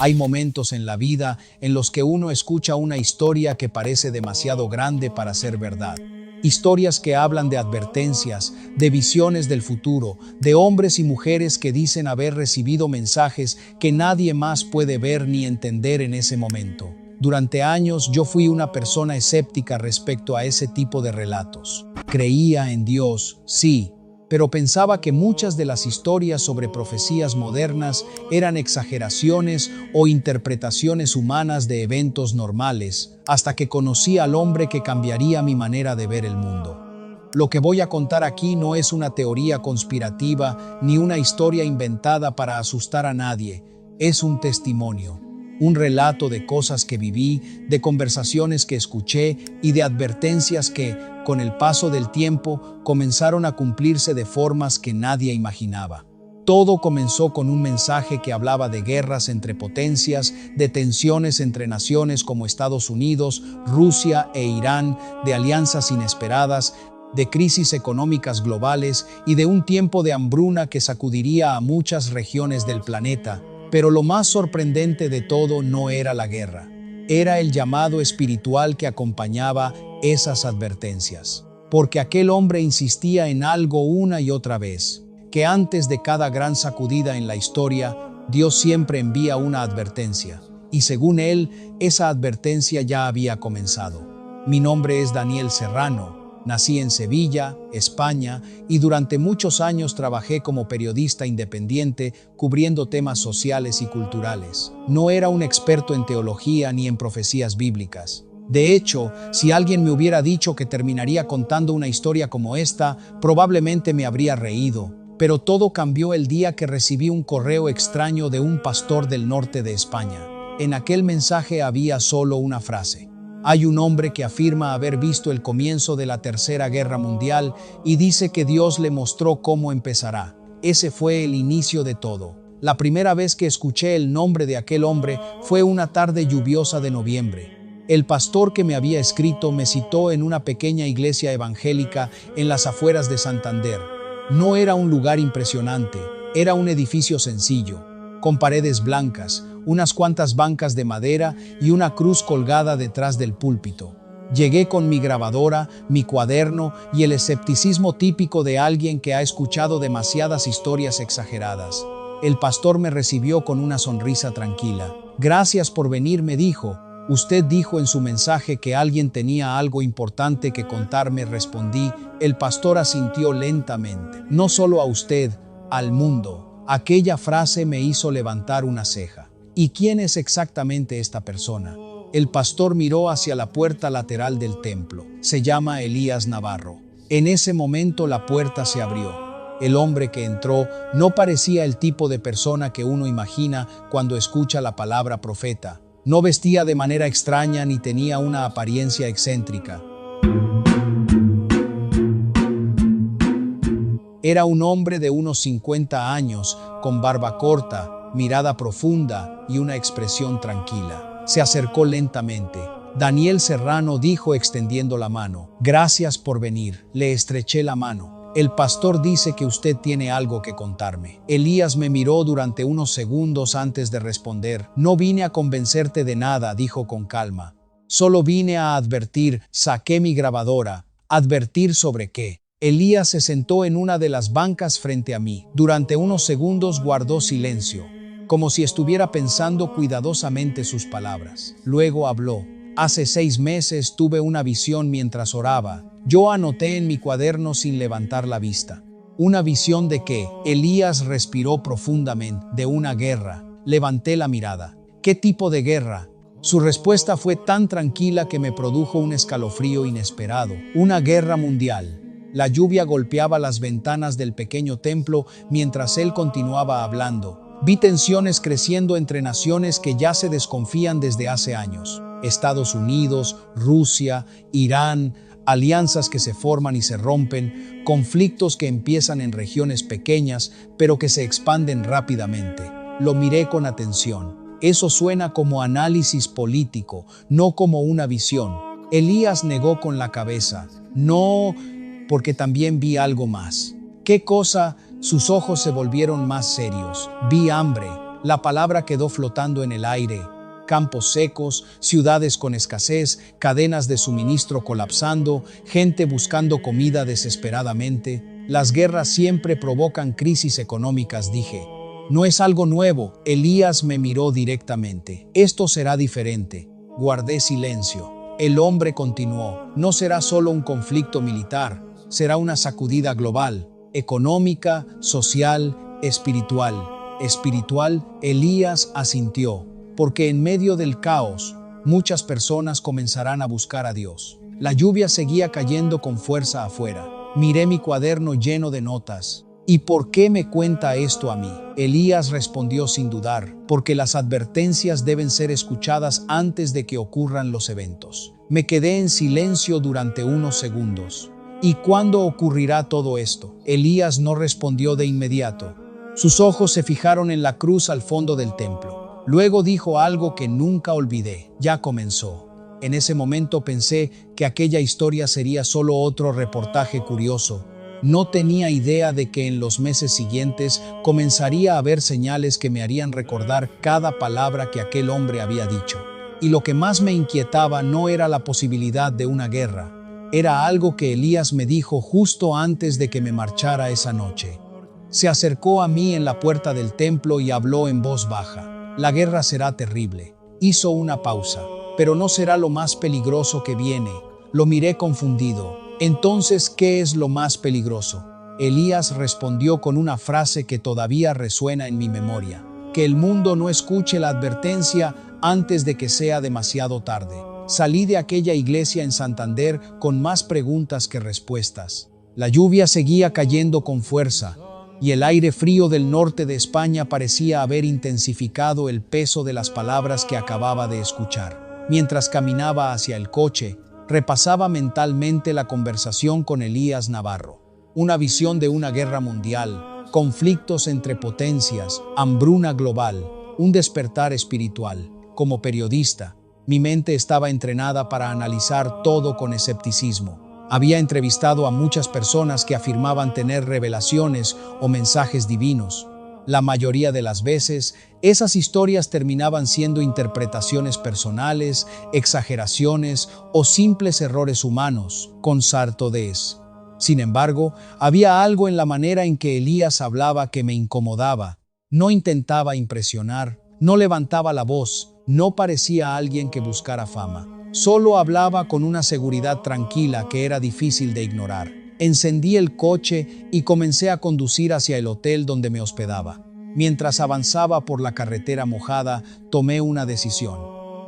Hay momentos en la vida en los que uno escucha una historia que parece demasiado grande para ser verdad. Historias que hablan de advertencias, de visiones del futuro, de hombres y mujeres que dicen haber recibido mensajes que nadie más puede ver ni entender en ese momento. Durante años yo fui una persona escéptica respecto a ese tipo de relatos. Creía en Dios, sí, pero pensaba que muchas de las historias sobre profecías modernas eran exageraciones o interpretaciones humanas de eventos normales, hasta que conocí al hombre que cambiaría mi manera de ver el mundo. Lo que voy a contar aquí no es una teoría conspirativa ni una historia inventada para asustar a nadie, es un testimonio. Un relato de cosas que viví, de conversaciones que escuché y de advertencias que, con el paso del tiempo, comenzaron a cumplirse de formas que nadie imaginaba. Todo comenzó con un mensaje que hablaba de guerras entre potencias, de tensiones entre naciones como Estados Unidos, Rusia e Irán, de alianzas inesperadas, de crisis económicas globales y de un tiempo de hambruna que sacudiría a muchas regiones del planeta. Pero lo más sorprendente de todo no era la guerra, era el llamado espiritual que acompañaba esas advertencias. Porque aquel hombre insistía en algo una y otra vez, que antes de cada gran sacudida en la historia, Dios siempre envía una advertencia, y según él, esa advertencia ya había comenzado. Mi nombre es Daniel Serrano. Nací en Sevilla, España, y durante muchos años trabajé como periodista independiente cubriendo temas sociales y culturales. No era un experto en teología ni en profecías bíblicas. De hecho, si alguien me hubiera dicho que terminaría contando una historia como esta, probablemente me habría reído. Pero todo cambió el día que recibí un correo extraño de un pastor del norte de España. En aquel mensaje había solo una frase. Hay un hombre que afirma haber visto el comienzo de la Tercera Guerra Mundial y dice que Dios le mostró cómo empezará. Ese fue el inicio de todo. La primera vez que escuché el nombre de aquel hombre fue una tarde lluviosa de noviembre. El pastor que me había escrito me citó en una pequeña iglesia evangélica en las afueras de Santander. No era un lugar impresionante, era un edificio sencillo, con paredes blancas, unas cuantas bancas de madera y una cruz colgada detrás del púlpito. Llegué con mi grabadora, mi cuaderno y el escepticismo típico de alguien que ha escuchado demasiadas historias exageradas. El pastor me recibió con una sonrisa tranquila. Gracias por venir, me dijo. Usted dijo en su mensaje que alguien tenía algo importante que contarme, respondí. El pastor asintió lentamente. No solo a usted, al mundo. Aquella frase me hizo levantar una ceja. ¿Y quién es exactamente esta persona? El pastor miró hacia la puerta lateral del templo. Se llama Elías Navarro. En ese momento la puerta se abrió. El hombre que entró no parecía el tipo de persona que uno imagina cuando escucha la palabra profeta. No vestía de manera extraña ni tenía una apariencia excéntrica. Era un hombre de unos 50 años, con barba corta, mirada profunda y una expresión tranquila. Se acercó lentamente. Daniel Serrano, dijo extendiendo la mano. Gracias por venir. Le estreché la mano. El pastor dice que usted tiene algo que contarme. Elías me miró durante unos segundos antes de responder. No vine a convencerte de nada, dijo con calma. Solo vine a advertir. Saqué mi grabadora. ¿Advertir sobre qué? Elías se sentó en una de las bancas frente a mí. Durante unos segundos guardó silencio, como si estuviera pensando cuidadosamente sus palabras. Luego habló. Hace 6 meses tuve una visión mientras oraba. Yo anoté en mi cuaderno sin levantar la vista. ¿Una visión de qué? Elías respiró profundamente. De una guerra. Levanté la mirada. ¿Qué tipo de guerra? Su respuesta fue tan tranquila que me produjo un escalofrío inesperado. Una guerra mundial. La lluvia golpeaba las ventanas del pequeño templo mientras él continuaba hablando. Vi tensiones creciendo entre naciones que ya se desconfían desde hace años. Estados Unidos, Rusia, Irán, alianzas que se forman y se rompen, conflictos que empiezan en regiones pequeñas pero que se expanden rápidamente. Lo miré con atención. Eso suena como análisis político, no como una visión. Elías negó con la cabeza. No, porque también vi algo más. ¿Qué cosa? Sus ojos se volvieron más serios. Vi hambre. La palabra quedó flotando en el aire. Campos secos, ciudades con escasez, cadenas de suministro colapsando, gente buscando comida desesperadamente. Las guerras siempre provocan crisis económicas, dije. No es algo nuevo. Elías me miró directamente. Esto será diferente. Guardé silencio. El hombre continuó. No será solo un conflicto militar, será una sacudida global, económica, social, espiritual. Espiritual, Elías asintió. Porque en medio del caos, muchas personas comenzarán a buscar a Dios. La lluvia seguía cayendo con fuerza afuera. Miré mi cuaderno lleno de notas. ¿Y por qué me cuenta esto a mí? Elías respondió sin dudar, porque las advertencias deben ser escuchadas antes de que ocurran los eventos. Me quedé en silencio durante unos segundos. ¿Y cuándo ocurrirá todo esto? Elías no respondió de inmediato. Sus ojos se fijaron en la cruz al fondo del templo. Luego dijo algo que nunca olvidé. Ya comenzó. En ese momento pensé que aquella historia sería solo otro reportaje curioso. No tenía idea de que en los meses siguientes comenzaría a haber señales que me harían recordar cada palabra que aquel hombre había dicho. Y lo que más me inquietaba no era la posibilidad de una guerra. Era algo que Elías me dijo justo antes de que me marchara esa noche. Se acercó a mí en la puerta del templo y habló en voz baja. La guerra será terrible. Hizo una pausa. Pero no será lo más peligroso que viene. Lo miré confundido. Entonces, ¿qué es lo más peligroso? Elías respondió con una frase que todavía resuena en mi memoria. Que el mundo no escuche la advertencia antes de que sea demasiado tarde. Salí de aquella iglesia en Santander con más preguntas que respuestas. La lluvia seguía cayendo con fuerza, y el aire frío del norte de España parecía haber intensificado el peso de las palabras que acababa de escuchar. Mientras caminaba hacia el coche, repasaba mentalmente la conversación con Elías Navarro. Una visión de una guerra mundial, conflictos entre potencias, hambruna global, un despertar espiritual. Como periodista, mi mente estaba entrenada para analizar todo con escepticismo. Había entrevistado a muchas personas que afirmaban tener revelaciones o mensajes divinos. La mayoría de las veces, esas historias terminaban siendo interpretaciones personales, exageraciones o simples errores humanos, con sartodez. Sin embargo, había algo en la manera en que Elías hablaba que me incomodaba. No intentaba impresionar, no levantaba la voz, no parecía alguien que buscara fama. Solo hablaba con una seguridad tranquila que era difícil de ignorar. Encendí el coche y comencé a conducir hacia el hotel donde me hospedaba. Mientras avanzaba por la carretera mojada, tomé una decisión.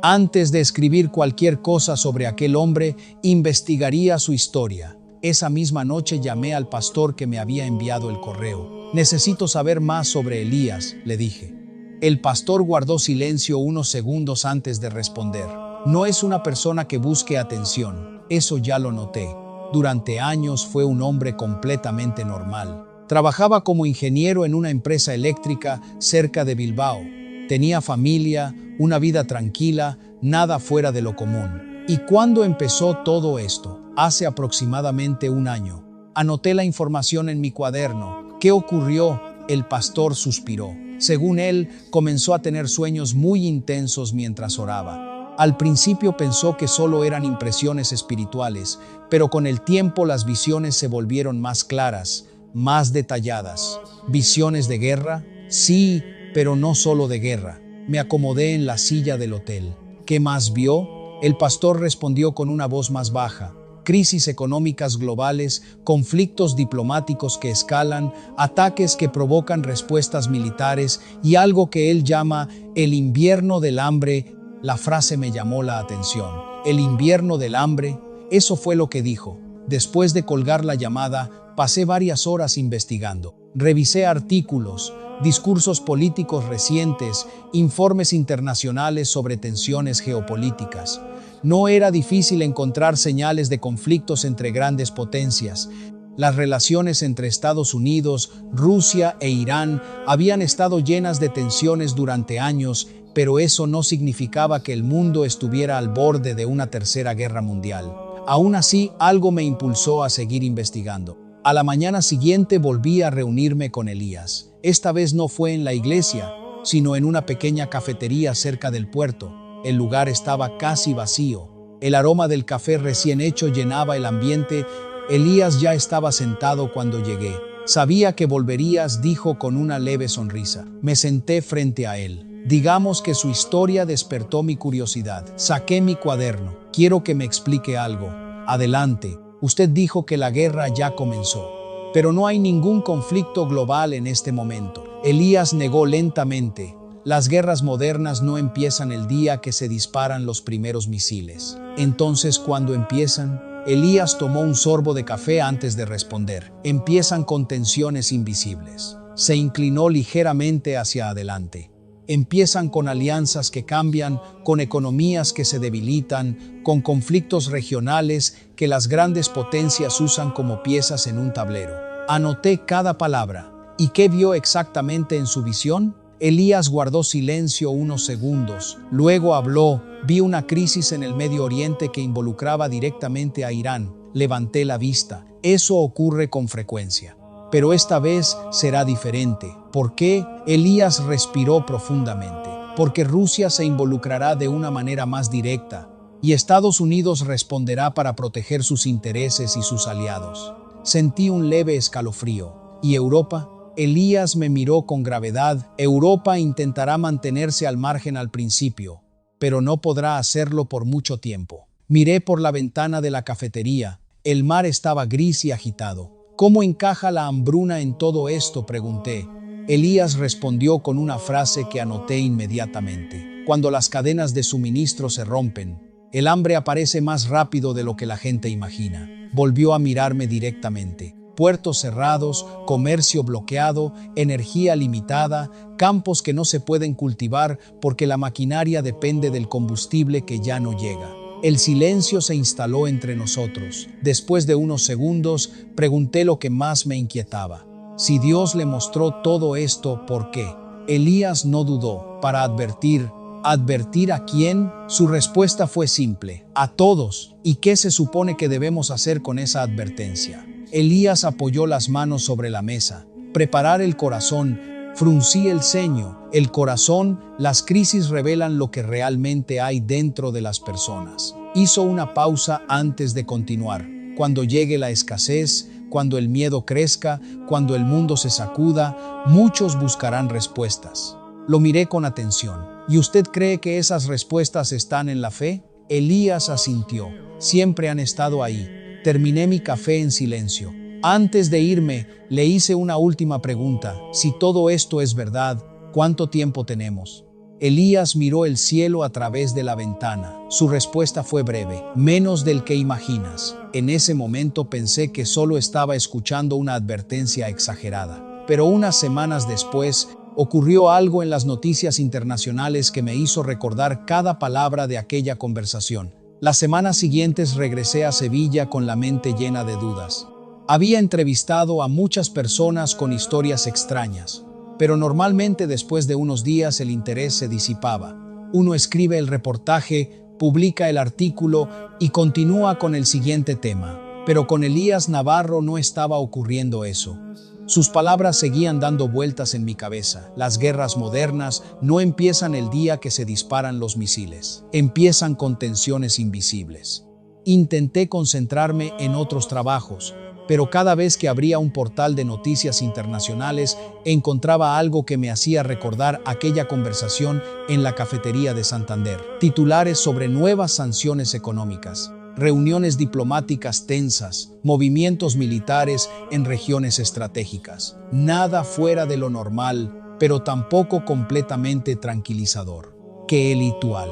Antes de escribir cualquier cosa sobre aquel hombre, investigaría su historia. Esa misma noche llamé al pastor que me había enviado el correo. Necesito saber más sobre Elías, le dije. El pastor guardó silencio unos segundos antes de responder. No es una persona que busque atención, eso ya lo noté. Durante años fue un hombre completamente normal. Trabajaba como ingeniero en una empresa eléctrica cerca de Bilbao. Tenía familia, una vida tranquila, nada fuera de lo común. ¿Y cuándo empezó todo esto? Hace aproximadamente un año. Anoté la información en mi cuaderno. ¿Qué ocurrió? El pastor suspiró. Según él, comenzó a tener sueños muy intensos mientras oraba. Al principio pensó que solo eran impresiones espirituales, pero con el tiempo las visiones se volvieron más claras, más detalladas. ¿Visiones de guerra? Sí, pero no solo de guerra. Me acomodé en la silla del hotel. ¿Qué más vio? El pastor respondió con una voz más baja. Crisis económicas globales, conflictos diplomáticos que escalan, ataques que provocan respuestas militares y algo que él llama el invierno del hambre. La frase me llamó la atención. El invierno del hambre, eso fue lo que dijo. Después de colgar la llamada, pasé varias horas investigando. Revisé artículos, discursos políticos recientes, informes internacionales sobre tensiones geopolíticas. No era difícil encontrar señales de conflictos entre grandes potencias. Las relaciones entre Estados Unidos, Rusia e Irán habían estado llenas de tensiones durante años, pero eso no significaba que el mundo estuviera al borde de una tercera guerra mundial. Aún así, algo me impulsó a seguir investigando. A la mañana siguiente volví a reunirme con Elías. Esta vez no fue en la iglesia, sino en una pequeña cafetería cerca del puerto. El lugar estaba casi vacío. El aroma del café recién hecho llenaba el ambiente. Elías ya estaba sentado cuando llegué. Sabía que volverías, dijo con una leve sonrisa. Me senté frente a él. Digamos que su historia despertó mi curiosidad. Saqué mi cuaderno. Quiero que me explique algo. Adelante. Usted dijo que la guerra ya comenzó. Pero no hay ningún conflicto global en este momento. Elías negó lentamente. Las guerras modernas no empiezan el día que se disparan los primeros misiles. Entonces, ¿cuándo empiezan? Elías tomó un sorbo de café antes de responder. Empiezan con tensiones invisibles. Se inclinó ligeramente hacia adelante. Empiezan con alianzas que cambian, con economías que se debilitan, con conflictos regionales que las grandes potencias usan como piezas en un tablero. Anoté cada palabra. ¿Y qué vio exactamente en su visión? Elías guardó silencio unos segundos. Luego habló. Vi una crisis en el Medio Oriente que involucraba directamente a Irán. Levanté la vista. Eso ocurre con frecuencia. Pero esta vez será diferente. ¿Por qué? Elías respiró profundamente. Porque Rusia se involucrará de una manera más directa y Estados Unidos responderá para proteger sus intereses y sus aliados. Sentí un leve escalofrío. ¿Y Europa? Elías me miró con gravedad. Europa intentará mantenerse al margen al principio, pero no podrá hacerlo por mucho tiempo. Miré por la ventana de la cafetería. El mar estaba gris y agitado. ¿Cómo encaja la hambruna en todo esto?, pregunté. Elías respondió con una frase que anoté inmediatamente. Cuando las cadenas de suministro se rompen, el hambre aparece más rápido de lo que la gente imagina. Volvió a mirarme directamente. Puertos cerrados, comercio bloqueado, energía limitada, campos que no se pueden cultivar porque la maquinaria depende del combustible que ya no llega. El silencio se instaló entre nosotros. Después de unos segundos, pregunté lo que más me inquietaba. Si Dios le mostró todo esto, ¿por qué? Elías no dudó. Para advertir. ¿Advertir a quién? Su respuesta fue simple. A todos. ¿Y qué se supone que debemos hacer con esa advertencia? Elías apoyó las manos sobre la mesa. Preparar el corazón. Fruncí el ceño. El corazón, las crisis revelan lo que realmente hay dentro de las personas. Hizo una pausa antes de continuar. Cuando llegue la escasez, cuando el miedo crezca, cuando el mundo se sacuda, muchos buscarán respuestas. Lo miré con atención. ¿Y usted cree que esas respuestas están en la fe? Elías asintió. Siempre han estado ahí. Terminé mi café en silencio. Antes de irme, le hice una última pregunta. Si todo esto es verdad, ¿cuánto tiempo tenemos? Elías miró el cielo a través de la ventana. Su respuesta fue breve. Menos del que imaginas. En ese momento pensé que solo estaba escuchando una advertencia exagerada. Pero unas semanas después, ocurrió algo en las noticias internacionales que me hizo recordar cada palabra de aquella conversación. Las semanas siguientes regresé a Sevilla con la mente llena de dudas. Había entrevistado a muchas personas con historias extrañas, pero normalmente después de unos días el interés se disipaba. Uno escribe el reportaje, publica el artículo y continúa con el siguiente tema. Pero con Elías Navarro no estaba ocurriendo eso. Sus palabras seguían dando vueltas en mi cabeza. Las guerras modernas no empiezan el día que se disparan los misiles. Empiezan con tensiones invisibles. Intenté concentrarme en otros trabajos, pero cada vez que abría un portal de noticias internacionales, encontraba algo que me hacía recordar aquella conversación en la cafetería de Santander. Titulares sobre nuevas sanciones económicas. Reuniones diplomáticas tensas, movimientos militares en regiones estratégicas. Nada fuera de lo normal, pero tampoco completamente tranquilizador. ¡Qué elitual!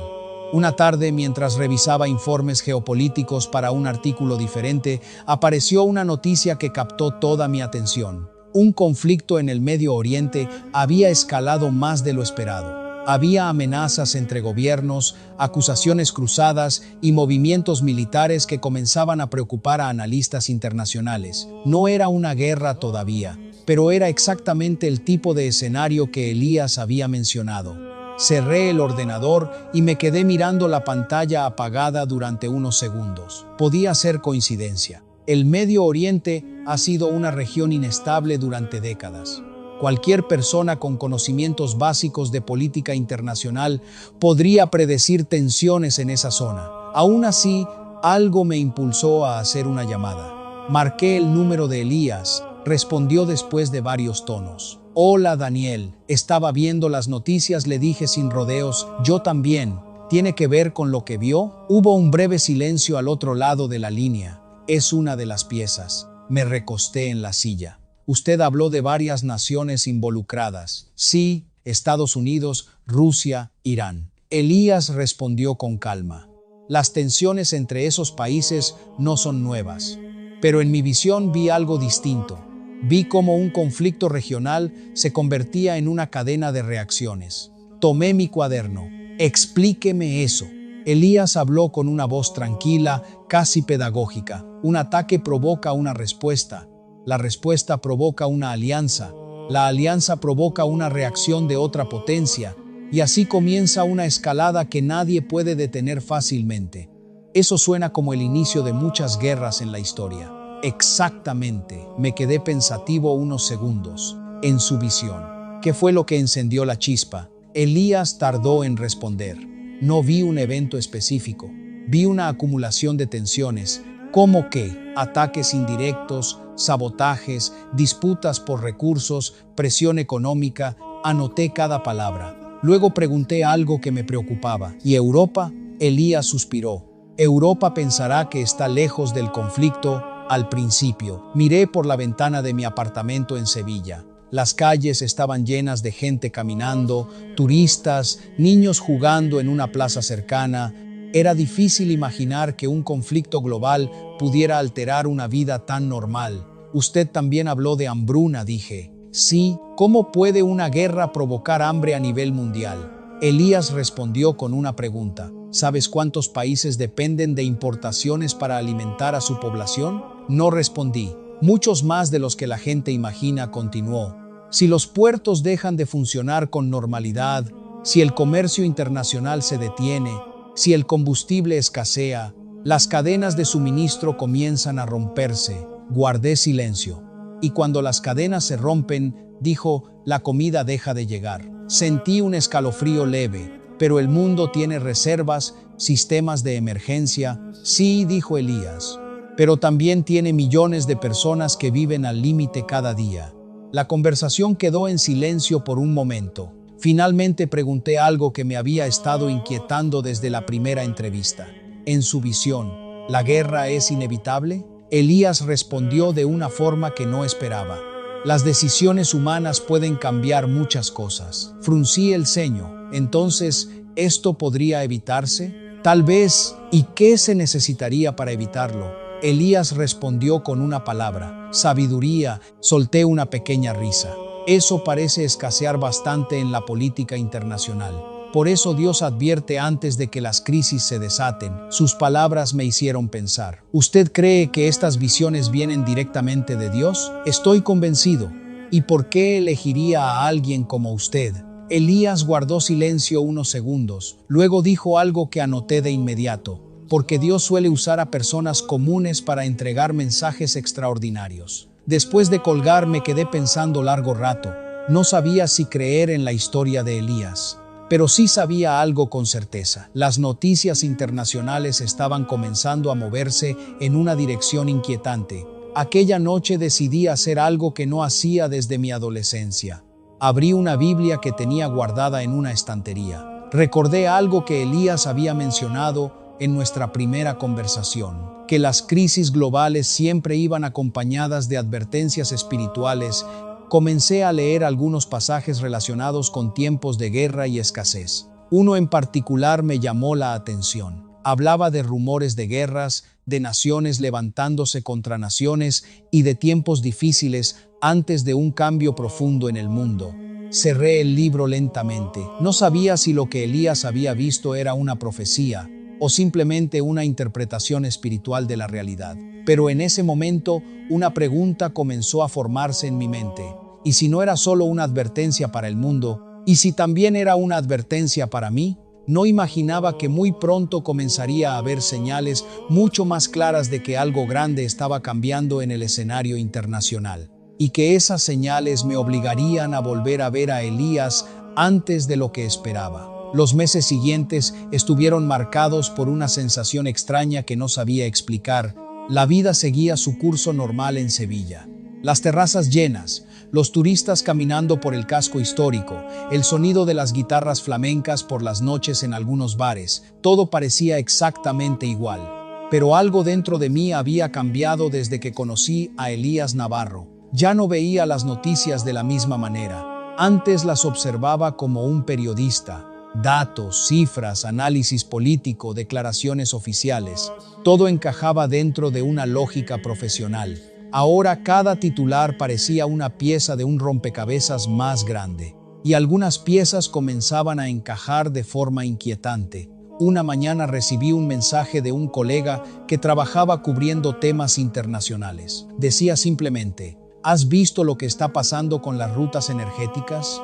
Una tarde, mientras revisaba informes geopolíticos para un artículo diferente, apareció una noticia que captó toda mi atención. Un conflicto en el Medio Oriente había escalado más de lo esperado. Había amenazas entre gobiernos, acusaciones cruzadas y movimientos militares que comenzaban a preocupar a analistas internacionales. No era una guerra todavía, pero era exactamente el tipo de escenario que Elías había mencionado. Cerré el ordenador y me quedé mirando la pantalla apagada durante unos segundos. Podía ser coincidencia. El Medio Oriente ha sido una región inestable durante décadas. Cualquier persona con conocimientos básicos de política internacional podría predecir tensiones en esa zona. Aún así, algo me impulsó a hacer una llamada. Marqué el número de Elías. Respondió después de varios tonos. Hola, Daniel. Estaba viendo las noticias, le dije sin rodeos. Yo también. ¿Tiene que ver con lo que vio? Hubo un breve silencio al otro lado de la línea. Es una de las piezas. Me recosté en la silla. Usted habló de varias naciones involucradas. Sí, Estados Unidos, Rusia, Irán. Elías respondió con calma. Las tensiones entre esos países no son nuevas. Pero en mi visión vi algo distinto. Vi cómo un conflicto regional se convertía en una cadena de reacciones. Tomé mi cuaderno. Explíqueme eso. Elías habló con una voz tranquila, casi pedagógica. Un ataque provoca una respuesta. La respuesta provoca una alianza. La alianza provoca una reacción de otra potencia. Y así comienza una escalada que nadie puede detener fácilmente. Eso suena como el inicio de muchas guerras en la historia. Exactamente. Me quedé pensativo unos segundos. En su visión. ¿Qué fue lo que encendió la chispa? Elías tardó en responder. No vi un evento específico. Vi una acumulación de tensiones. ¿Cómo qué? Ataques indirectos, sabotajes, disputas por recursos, presión económica. Anoté cada palabra. Luego pregunté algo que me preocupaba. ¿Y Europa? Elías suspiró. Europa pensará que está lejos del conflicto al principio. Miré por la ventana de mi apartamento en Sevilla. Las calles estaban llenas de gente caminando, turistas, niños jugando en una plaza cercana. Era difícil imaginar que un conflicto global pudiera alterar una vida tan normal. Usted también habló de hambruna, dije. Sí, ¿cómo puede una guerra provocar hambre a nivel mundial? Elías respondió con una pregunta. ¿Sabes cuántos países dependen de importaciones para alimentar a su población? No respondí. Muchos más de los que la gente imagina, continuó. Si los puertos dejan de funcionar con normalidad, si el comercio internacional se detiene, si el combustible escasea, las cadenas de suministro comienzan a romperse. Guardé silencio. Y cuando las cadenas se rompen, dijo, la comida deja de llegar. Sentí un escalofrío leve, pero el mundo tiene reservas, sistemas de emergencia. Sí, dijo Elías, pero también tiene millones de personas que viven al límite cada día. La conversación quedó en silencio por un momento. Finalmente pregunté algo que me había estado inquietando desde la primera entrevista. En su visión, ¿la guerra es inevitable? Elías respondió de una forma que no esperaba. Las decisiones humanas pueden cambiar muchas cosas. Fruncí el ceño. Entonces, ¿esto podría evitarse? Tal vez. ¿Y qué se necesitaría para evitarlo? Elías respondió con una palabra. Sabiduría. Solté una pequeña risa. Eso parece escasear bastante en la política internacional. Por eso Dios advierte antes de que las crisis se desaten. Sus palabras me hicieron pensar. ¿Usted cree que estas visiones vienen directamente de Dios? Estoy convencido. ¿Y por qué elegiría a alguien como usted? Elías guardó silencio unos segundos. Luego dijo algo que anoté de inmediato. Porque Dios suele usar a personas comunes para entregar mensajes extraordinarios. Después de colgar me quedé pensando largo rato. No sabía si creer en la historia de Elías. Pero sí sabía algo con certeza. Las noticias internacionales estaban comenzando a moverse en una dirección inquietante. Aquella noche decidí hacer algo que no hacía desde mi adolescencia. Abrí una Biblia que tenía guardada en una estantería. Recordé algo que Elías había mencionado en nuestra primera conversación, que las crisis globales siempre iban acompañadas de advertencias espirituales. Comencé a leer algunos pasajes relacionados con tiempos de guerra y escasez. Uno en particular me llamó la atención. Hablaba de rumores de guerras, de naciones levantándose contra naciones y de tiempos difíciles antes de un cambio profundo en el mundo. Cerré el libro lentamente. No sabía si lo que Elías había visto era una profecía o simplemente una interpretación espiritual de la realidad. Pero en ese momento, una pregunta comenzó a formarse en mi mente. ¿Y si no era solo una advertencia para el mundo? ¿Y si también era una advertencia para mí? No imaginaba que muy pronto comenzaría a haber señales mucho más claras de que algo grande estaba cambiando en el escenario internacional. y que esas señales me obligarían a volver a ver a Elías antes de lo que esperaba. Los meses siguientes estuvieron marcados por una sensación extraña que no sabía explicar. La vida seguía su curso normal en Sevilla. Las terrazas llenas, los turistas caminando por el casco histórico, el sonido de las guitarras flamencas por las noches en algunos bares, todo parecía exactamente igual. Pero algo dentro de mí había cambiado desde que conocí a Elías Navarro. Ya no veía las noticias de la misma manera. Antes las observaba como un periodista. Datos, cifras, análisis político, declaraciones oficiales. Todo encajaba dentro de una lógica profesional. Ahora cada titular parecía una pieza de un rompecabezas más grande. Y algunas piezas comenzaban a encajar de forma inquietante. Una mañana recibí un mensaje de un colega que trabajaba cubriendo temas internacionales. Decía simplemente: ¿has visto lo que está pasando con las rutas energéticas?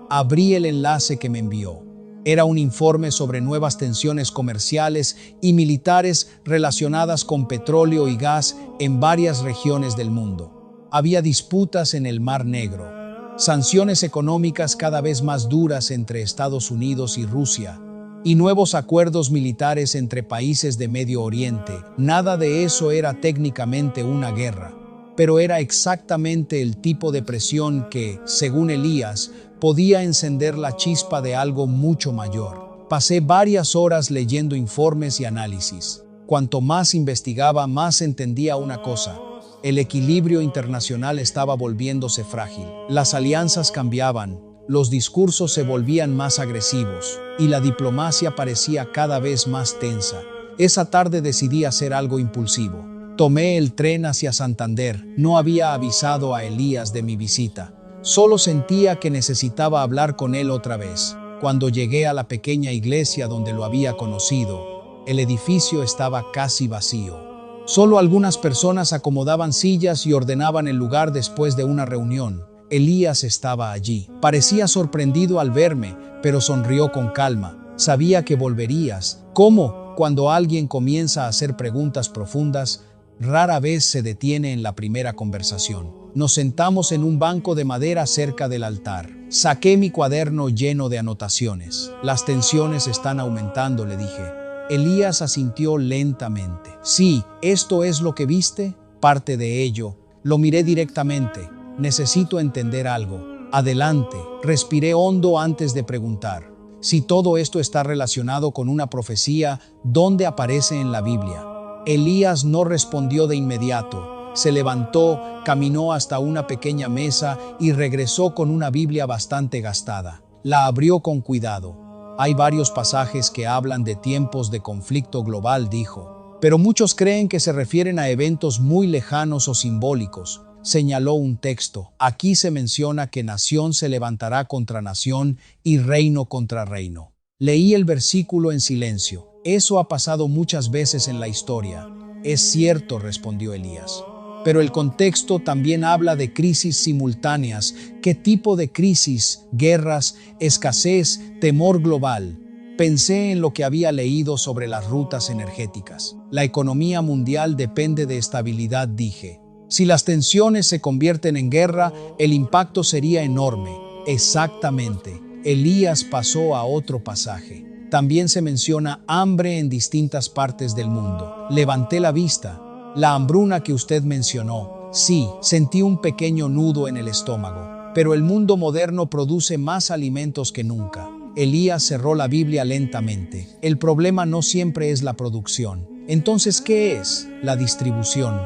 Abrí el enlace que me envió. Era un informe sobre nuevas tensiones comerciales y militares relacionadas con petróleo y gas en varias regiones del mundo. Había disputas en el Mar Negro, sanciones económicas cada vez más duras entre Estados Unidos y Rusia, y nuevos acuerdos militares entre países de Medio Oriente. Nada de eso era técnicamente una guerra, pero era exactamente el tipo de presión que, según Elías, podía encender la chispa de algo mucho mayor. Pasé varias horas leyendo informes y análisis. Cuanto más investigaba, más entendía una cosa: el equilibrio internacional estaba volviéndose frágil. Las alianzas cambiaban, los discursos se volvían más agresivos y la diplomacia parecía cada vez más tensa. Esa tarde decidí hacer algo impulsivo. Tomé el tren hacia Santander. No había avisado a Elías de mi visita. Solo sentía que necesitaba hablar con él otra vez. Cuando llegué a la pequeña iglesia donde lo había conocido, el edificio estaba casi vacío. Solo algunas personas acomodaban sillas y ordenaban el lugar después de una reunión. Elías estaba allí. Parecía sorprendido al verme, pero sonrió con calma. Sabía que volverías. ¿Cómo? Cuando alguien comienza a hacer preguntas profundas, rara vez se detiene en la primera conversación. Nos sentamos en un banco de madera cerca del altar. Saqué mi cuaderno lleno de anotaciones. Las tensiones están aumentando, le dije. Elías asintió lentamente. Sí, ¿esto es lo que viste? Parte de ello. Lo miré directamente. Necesito entender algo. Adelante. Respiré hondo antes de preguntar. Si todo esto está relacionado con una profecía, ¿dónde aparece en la Biblia? Elías no respondió de inmediato. Se levantó, caminó hasta una pequeña mesa y regresó con una Biblia bastante gastada. La abrió con cuidado. Hay varios pasajes que hablan de tiempos de conflicto global, dijo. Pero muchos creen que se refieren a eventos muy lejanos o simbólicos. Señaló un texto. Aquí se menciona que nación se levantará contra nación y reino contra reino. Leí el versículo en silencio. Eso ha pasado muchas veces en la historia. Es cierto, respondió Elías. Pero el contexto también habla de crisis simultáneas. ¿Qué tipo de crisis? Guerras, escasez, temor global. Pensé en lo que había leído sobre las rutas energéticas. La economía mundial depende de estabilidad, dije. Si las tensiones se convierten en guerra, el impacto sería enorme. Exactamente. Elías pasó a otro pasaje. También se menciona hambre en distintas partes del mundo. Levanté la vista. La hambruna que usted mencionó. Sí, sentí un pequeño nudo en el estómago. Pero el mundo moderno produce más alimentos que nunca. Elías cerró la Biblia lentamente. El problema no siempre es la producción. Entonces, ¿qué es? La distribución.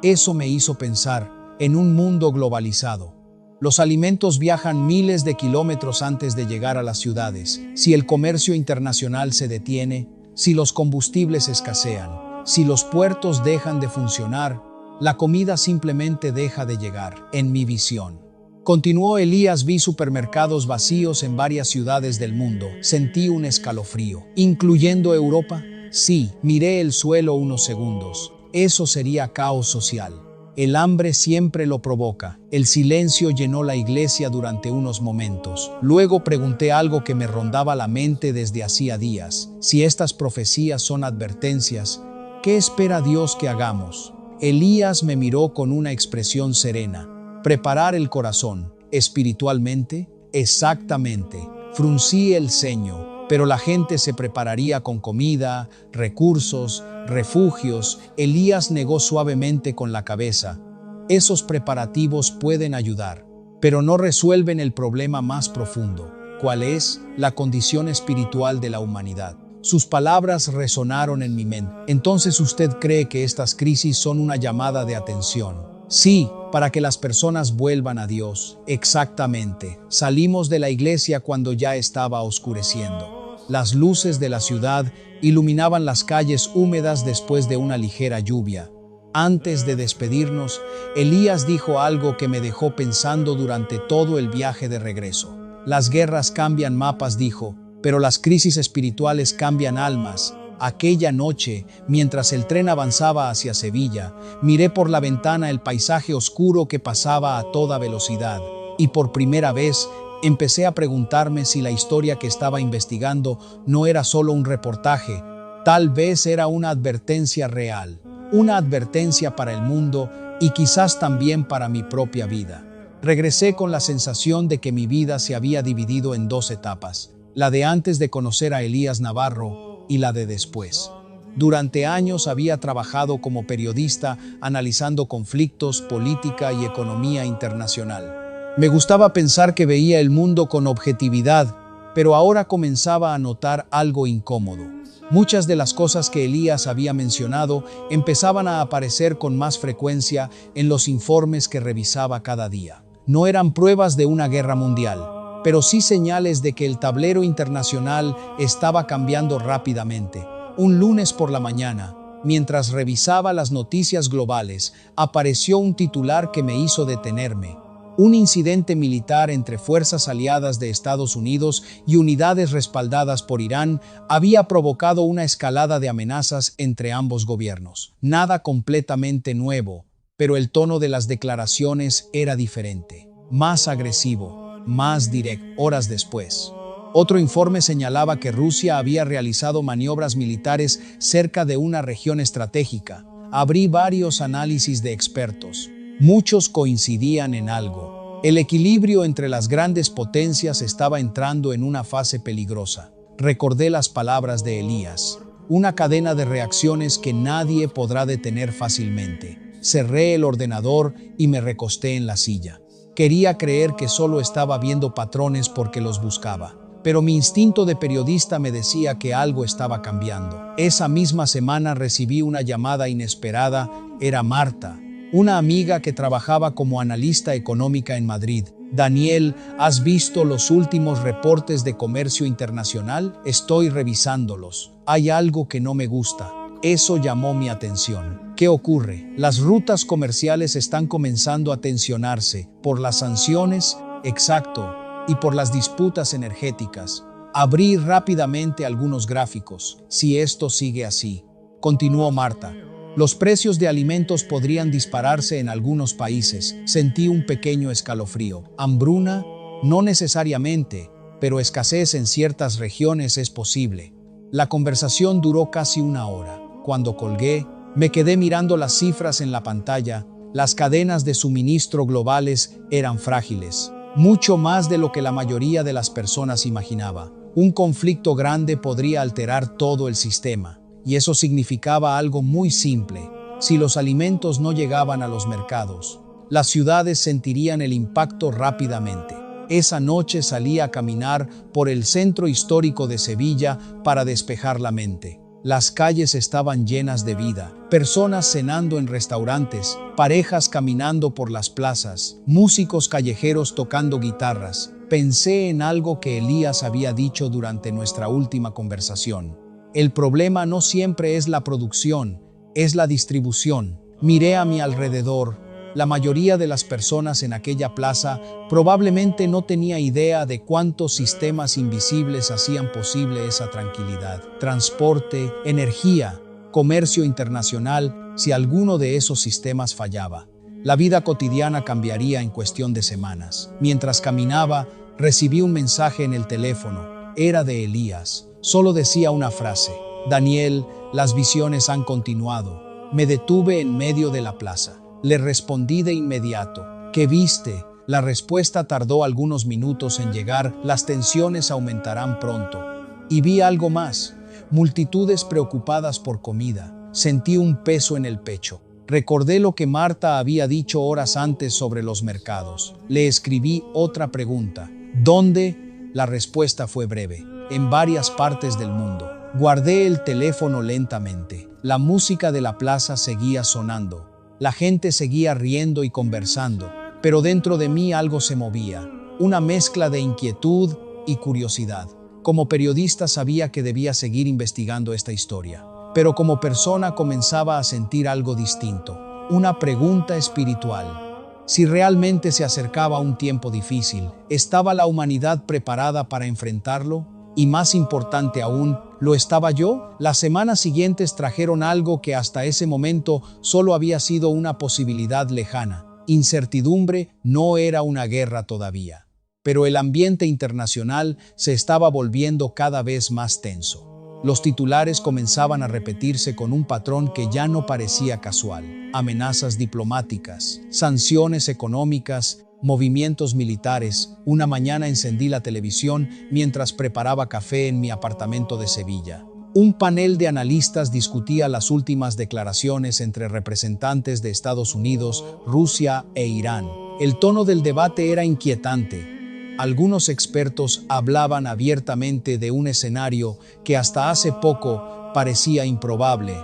Eso me hizo pensar en un mundo globalizado. Los alimentos viajan miles de kilómetros antes de llegar a las ciudades. Si el comercio internacional se detiene, si los combustibles escasean, si los puertos dejan de funcionar, la comida simplemente deja de llegar, en mi visión. Continuó Elías, vi supermercados vacíos en varias ciudades del mundo. Sentí un escalofrío. ¿Incluyendo Europa? Sí, miré el suelo unos segundos. Eso sería caos social. El hambre siempre lo provoca. El silencio llenó la iglesia durante unos momentos. Luego pregunté algo que me rondaba la mente desde hacía días. Si estas profecías son advertencias, ¿qué espera Dios que hagamos? Elías me miró con una expresión serena. Preparar el corazón. ¿Espiritualmente? Exactamente. Fruncí el ceño, pero la gente se prepararía con comida, recursos, refugios. Elías negó suavemente con la cabeza. Esos preparativos pueden ayudar, pero no resuelven el problema más profundo. ¿Cuál es? La condición espiritual de la humanidad. Sus palabras resonaron en mi mente. Entonces usted cree que estas crisis son una llamada de atención. Sí, para que las personas vuelvan a Dios. Exactamente. Salimos de la iglesia cuando ya estaba oscureciendo. Las luces de la ciudad iluminaban las calles húmedas después de una ligera lluvia. Antes de despedirnos, Elías dijo algo que me dejó pensando durante todo el viaje de regreso. Las guerras cambian mapas, dijo, pero las crisis espirituales cambian almas. Aquella noche, mientras el tren avanzaba hacia Sevilla, miré por la ventana el paisaje oscuro que pasaba a toda velocidad, y por primera vez empecé a preguntarme si la historia que estaba investigando no era solo un reportaje, tal vez era una advertencia real, una advertencia para el mundo y quizás también para mi propia vida. Regresé con la sensación de que mi vida se había dividido en dos etapas, la de antes de conocer a Elías Navarro y la de después. Durante años había trabajado como periodista analizando conflictos, política y economía internacional. Me gustaba pensar que veía el mundo con objetividad, pero ahora comenzaba a notar algo incómodo. Muchas de las cosas que Elías había mencionado empezaban a aparecer con más frecuencia en los informes que revisaba cada día. No eran pruebas de una guerra mundial, pero sí señales de que el tablero internacional estaba cambiando rápidamente. Un lunes por la mañana, mientras revisaba las noticias globales, apareció un titular que me hizo detenerme. Un incidente militar entre fuerzas aliadas de Estados Unidos y unidades respaldadas por Irán había provocado una escalada de amenazas entre ambos gobiernos. Nada completamente nuevo, pero el tono de las declaraciones era diferente, más agresivo, más directo. Horas después, otro informe señalaba que Rusia había realizado maniobras militares cerca de una región estratégica. Abrí varios análisis de expertos. Muchos coincidían en algo. El equilibrio entre las grandes potencias estaba entrando en una fase peligrosa. Recordé las palabras de Elías. Una cadena de reacciones que nadie podrá detener fácilmente. Cerré el ordenador y me recosté en la silla. Quería creer que solo estaba viendo patrones porque los buscaba, pero mi instinto de periodista me decía que algo estaba cambiando. Esa misma semana recibí una llamada inesperada. Era Marta, una amiga que trabajaba como analista económica en Madrid. Daniel, ¿has visto los últimos reportes de comercio internacional? Estoy revisándolos. Hay algo que no me gusta. Eso llamó mi atención. ¿Qué ocurre? Las rutas comerciales están comenzando a tensionarse por las sanciones, exacto, y por las disputas energéticas. Abrí rápidamente algunos gráficos. Si esto sigue así, continuó Marta, los precios de alimentos podrían dispararse en algunos países. Sentí un pequeño escalofrío. ¿Hambruna? No necesariamente, pero escasez en ciertas regiones es posible. La conversación duró casi una hora. Cuando colgué, me quedé mirando las cifras en la pantalla. Las cadenas de suministro globales eran frágiles, mucho más de lo que la mayoría de las personas imaginaba. Un conflicto grande podría alterar todo el sistema, y eso significaba algo muy simple. Si los alimentos no llegaban a los mercados, las ciudades sentirían el impacto rápidamente. Esa noche salí a caminar por el centro histórico de Sevilla para despejar la mente. Las calles estaban llenas de vida, personas cenando en restaurantes, parejas caminando por las plazas, músicos callejeros tocando guitarras. Pensé en algo que Elías había dicho durante nuestra última conversación. El problema no siempre es la producción, es la distribución. Miré a mi alrededor. La mayoría de las personas en aquella plaza probablemente no tenía idea de cuántos sistemas invisibles hacían posible esa tranquilidad. Transporte, energía, comercio internacional. Si alguno de esos sistemas fallaba, la vida cotidiana cambiaría en cuestión de semanas. Mientras caminaba, recibí un mensaje en el teléfono. Era de Elías. Solo decía una frase: Daniel, las visiones han continuado. Me detuve en medio de la plaza. Le respondí de inmediato. ¿Qué viste? La respuesta tardó algunos minutos en llegar. Las tensiones aumentarán pronto. Y vi algo más. Multitudes preocupadas por comida. Sentí un peso en el pecho. Recordé lo que Marta había dicho horas antes sobre los mercados. Le escribí otra pregunta. ¿Dónde? La respuesta fue breve. En varias partes del mundo. Guardé el teléfono lentamente. La música de la plaza seguía sonando. La gente seguía riendo y conversando. Pero dentro de mí algo se movía. Una mezcla de inquietud y curiosidad. Como periodista sabía que debía seguir investigando esta historia. Pero como persona comenzaba a sentir algo distinto. Una pregunta espiritual. Si realmente se acercaba un tiempo difícil, ¿estaba la humanidad preparada para enfrentarlo? Y más importante aún, ¿lo estaba yo? Las semanas siguientes trajeron algo que hasta ese momento solo había sido una posibilidad lejana. Incertidumbre. No era una guerra todavía. Pero el ambiente internacional se estaba volviendo cada vez más tenso. Los titulares comenzaban a repetirse con un patrón que ya no parecía casual. Amenazas diplomáticas, sanciones económicas, movimientos militares. Una mañana encendí la televisión mientras preparaba café en mi apartamento de Sevilla. Un panel de analistas discutía las últimas declaraciones entre representantes de Estados Unidos, Rusia e Irán. El tono del debate era inquietante. Algunos expertos hablaban abiertamente de un escenario que hasta hace poco parecía improbable,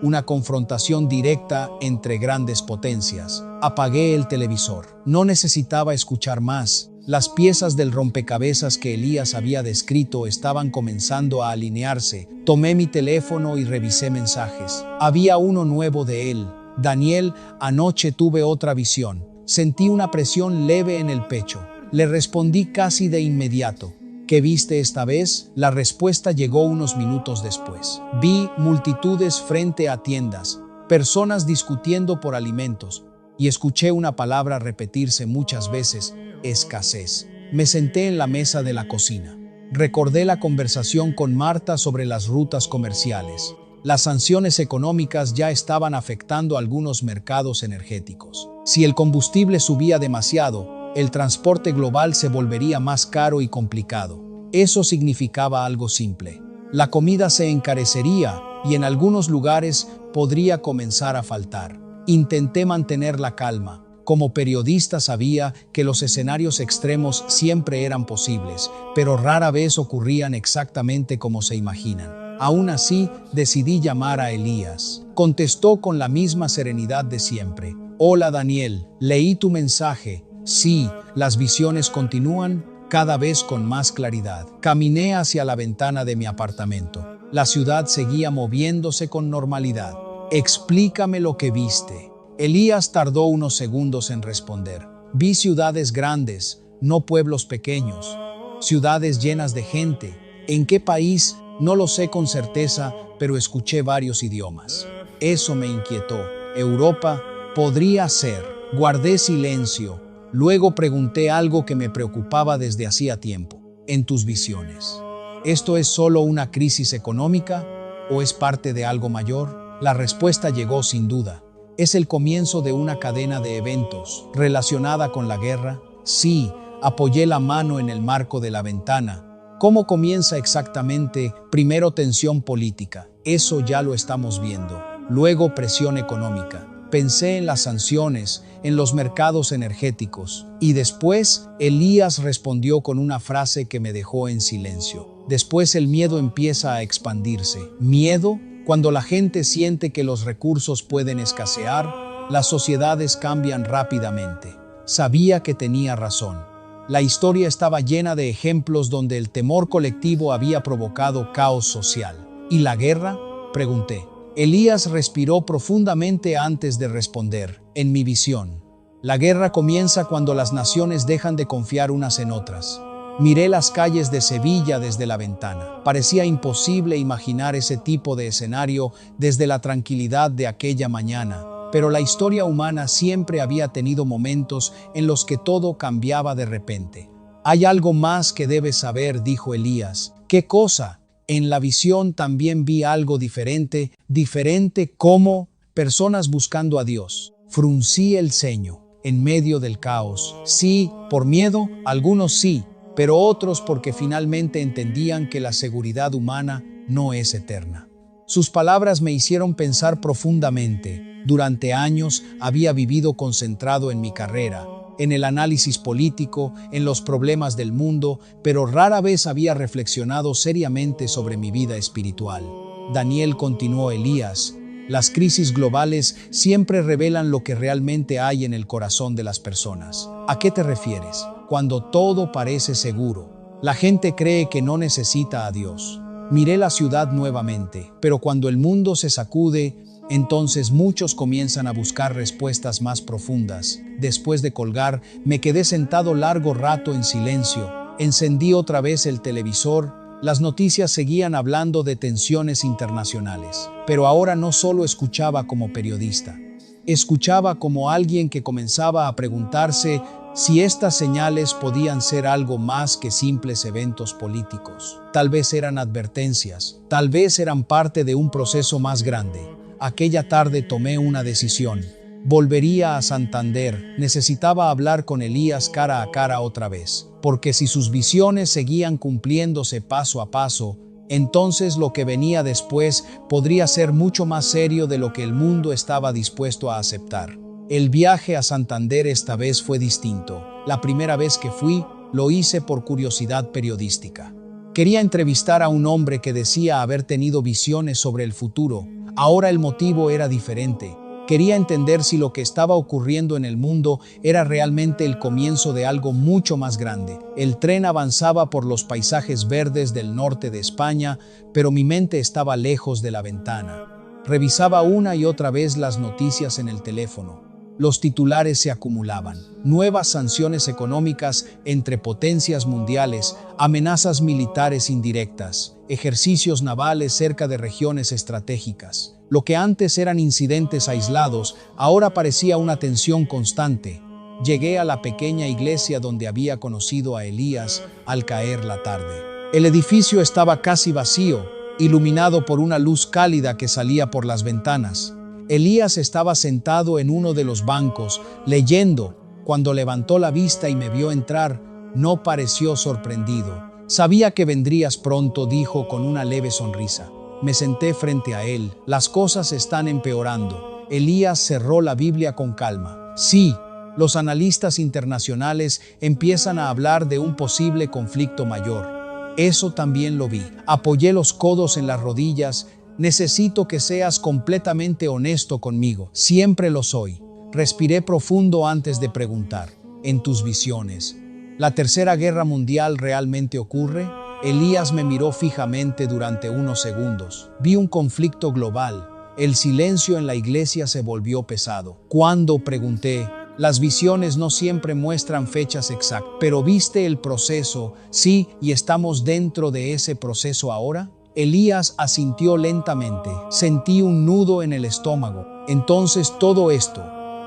una confrontación directa entre grandes potencias. Apagué el televisor. No necesitaba escuchar más. Las piezas del rompecabezas que Elías había descrito estaban comenzando a alinearse. Tomé mi teléfono y revisé mensajes. Había uno nuevo de él. Daniel, anoche tuve otra visión. Sentí una presión leve en el pecho. Le respondí casi de inmediato. ¿Qué viste esta vez? La respuesta llegó unos minutos después. Vi multitudes frente a tiendas, personas discutiendo por alimentos, y escuché una palabra repetirse muchas veces: escasez. Me senté en la mesa de la cocina. Recordé la conversación con Marta sobre las rutas comerciales. Las sanciones económicas ya estaban afectando algunos mercados energéticos. Si el combustible subía demasiado, el transporte global se volvería más caro y complicado. Eso significaba algo simple. La comida se encarecería y en algunos lugares podría comenzar a faltar. Intenté mantener la calma. Como periodista sabía que los escenarios extremos siempre eran posibles, pero rara vez ocurrían exactamente como se imaginan. Aún así, decidí llamar a Elías. Contestó con la misma serenidad de siempre. Hola Daniel, leí tu mensaje. Sí, las visiones continúan, cada vez con más claridad. Caminé hacia la ventana de mi apartamento. La ciudad seguía moviéndose con normalidad. Explícame lo que viste. Elías tardó unos segundos en responder. Vi ciudades grandes, no pueblos pequeños. Ciudades llenas de gente. ¿En qué país? No lo sé con certeza, pero escuché varios idiomas. Eso me inquietó. ¿Europa? Podría ser. Guardé silencio. Luego pregunté algo que me preocupaba desde hacía tiempo. En tus visiones, ¿esto es solo una crisis económica o es parte de algo mayor? La respuesta llegó sin duda. ¿Es el comienzo de una cadena de eventos relacionada con la guerra? Sí, apoyé la mano en el marco de la ventana. ¿Cómo comienza exactamente? Primero tensión política. Eso ya lo estamos viendo. Luego presión económica. Pensé en las sanciones, en los mercados energéticos. Y después, Elías respondió con una frase que me dejó en silencio. Después el miedo empieza a expandirse. ¿Miedo? Cuando la gente siente que los recursos pueden escasear, las sociedades cambian rápidamente. Sabía que tenía razón. La historia estaba llena de ejemplos donde el temor colectivo había provocado caos social. ¿Y la guerra? Pregunté. Elías respiró profundamente antes de responder. En mi visión, la guerra comienza cuando las naciones dejan de confiar unas en otras. Miré las calles de Sevilla desde la ventana. Parecía imposible imaginar ese tipo de escenario desde la tranquilidad de aquella mañana, pero la historia humana siempre había tenido momentos en los que todo cambiaba de repente. Hay algo más que debes saber, dijo Elías. ¿Qué cosa? En la visión también vi algo diferente como personas buscando a Dios. Fruncí el ceño. en medio del caos. Sí, por miedo, algunos sí, pero otros porque finalmente entendían que la seguridad humana no es eterna. Sus palabras me hicieron pensar profundamente. Durante años había vivido concentrado en mi carrera, en el análisis político, en los problemas del mundo, pero rara vez había reflexionado seriamente sobre mi vida espiritual. Daniel continuó: Elías, las crisis globales siempre revelan lo que realmente hay en el corazón de las personas. ¿A qué te refieres? Cuando todo parece seguro, la gente cree que no necesita a Dios. Miré la ciudad nuevamente, pero cuando el mundo se sacude, entonces muchos comienzan a buscar respuestas más profundas. Después de colgar, me quedé sentado largo rato en silencio. Encendí otra vez el televisor. Las noticias seguían hablando de tensiones internacionales, pero ahora no solo escuchaba como periodista. Escuchaba como alguien que comenzaba a preguntarse si estas señales podían ser algo más que simples eventos políticos. Tal vez eran advertencias, tal vez eran parte de un proceso más grande. Aquella tarde tomé una decisión. Volvería a Santander. Necesitaba hablar con Elías cara a cara otra vez, porque si sus visiones seguían cumpliéndose paso a paso, entonces lo que venía después podría ser mucho más serio de lo que el mundo estaba dispuesto a aceptar. El viaje a Santander esta vez fue distinto. La primera vez que fui, lo hice por curiosidad periodística. Quería entrevistar a un hombre que decía haber tenido visiones sobre el futuro. Ahora el motivo era diferente. Quería entender si lo que estaba ocurriendo en el mundo era realmente el comienzo de algo mucho más grande. El tren avanzaba por los paisajes verdes del norte de España, pero mi mente estaba lejos de la ventana. Revisaba una y otra vez las noticias en el teléfono. Los titulares se acumulaban. Nuevas sanciones económicas entre potencias mundiales, amenazas militares indirectas, ejercicios navales cerca de regiones estratégicas. Lo que antes eran incidentes aislados, ahora parecía una tensión constante. Llegué a la pequeña iglesia donde había conocido a Elías al caer la tarde. El edificio estaba casi vacío, iluminado por una luz cálida que salía por las ventanas. Elías estaba sentado en uno de los bancos, leyendo. Cuando levantó la vista y me vio entrar, no pareció sorprendido. Sabía que vendrías pronto, dijo con una leve sonrisa. Me senté frente a él. Las cosas están empeorando. Elías cerró la Biblia con calma. Sí, los analistas internacionales empiezan a hablar de un posible conflicto mayor. Eso también lo vi. Apoyé los codos en las rodillas. Necesito que seas completamente honesto conmigo. Siempre lo soy. Respiré profundo antes de preguntar. En tus visiones, ¿la Tercera Guerra Mundial realmente ocurre? Elías me miró fijamente durante unos segundos. Vi un conflicto global. El silencio en la iglesia se volvió pesado. ¿Cuándo?, pregunté. Las visiones no siempre muestran fechas exactas, pero ¿viste el proceso? Sí, ¿y estamos dentro de ese proceso ahora? Elías asintió lentamente. Sentí un nudo en el estómago. Entonces todo esto,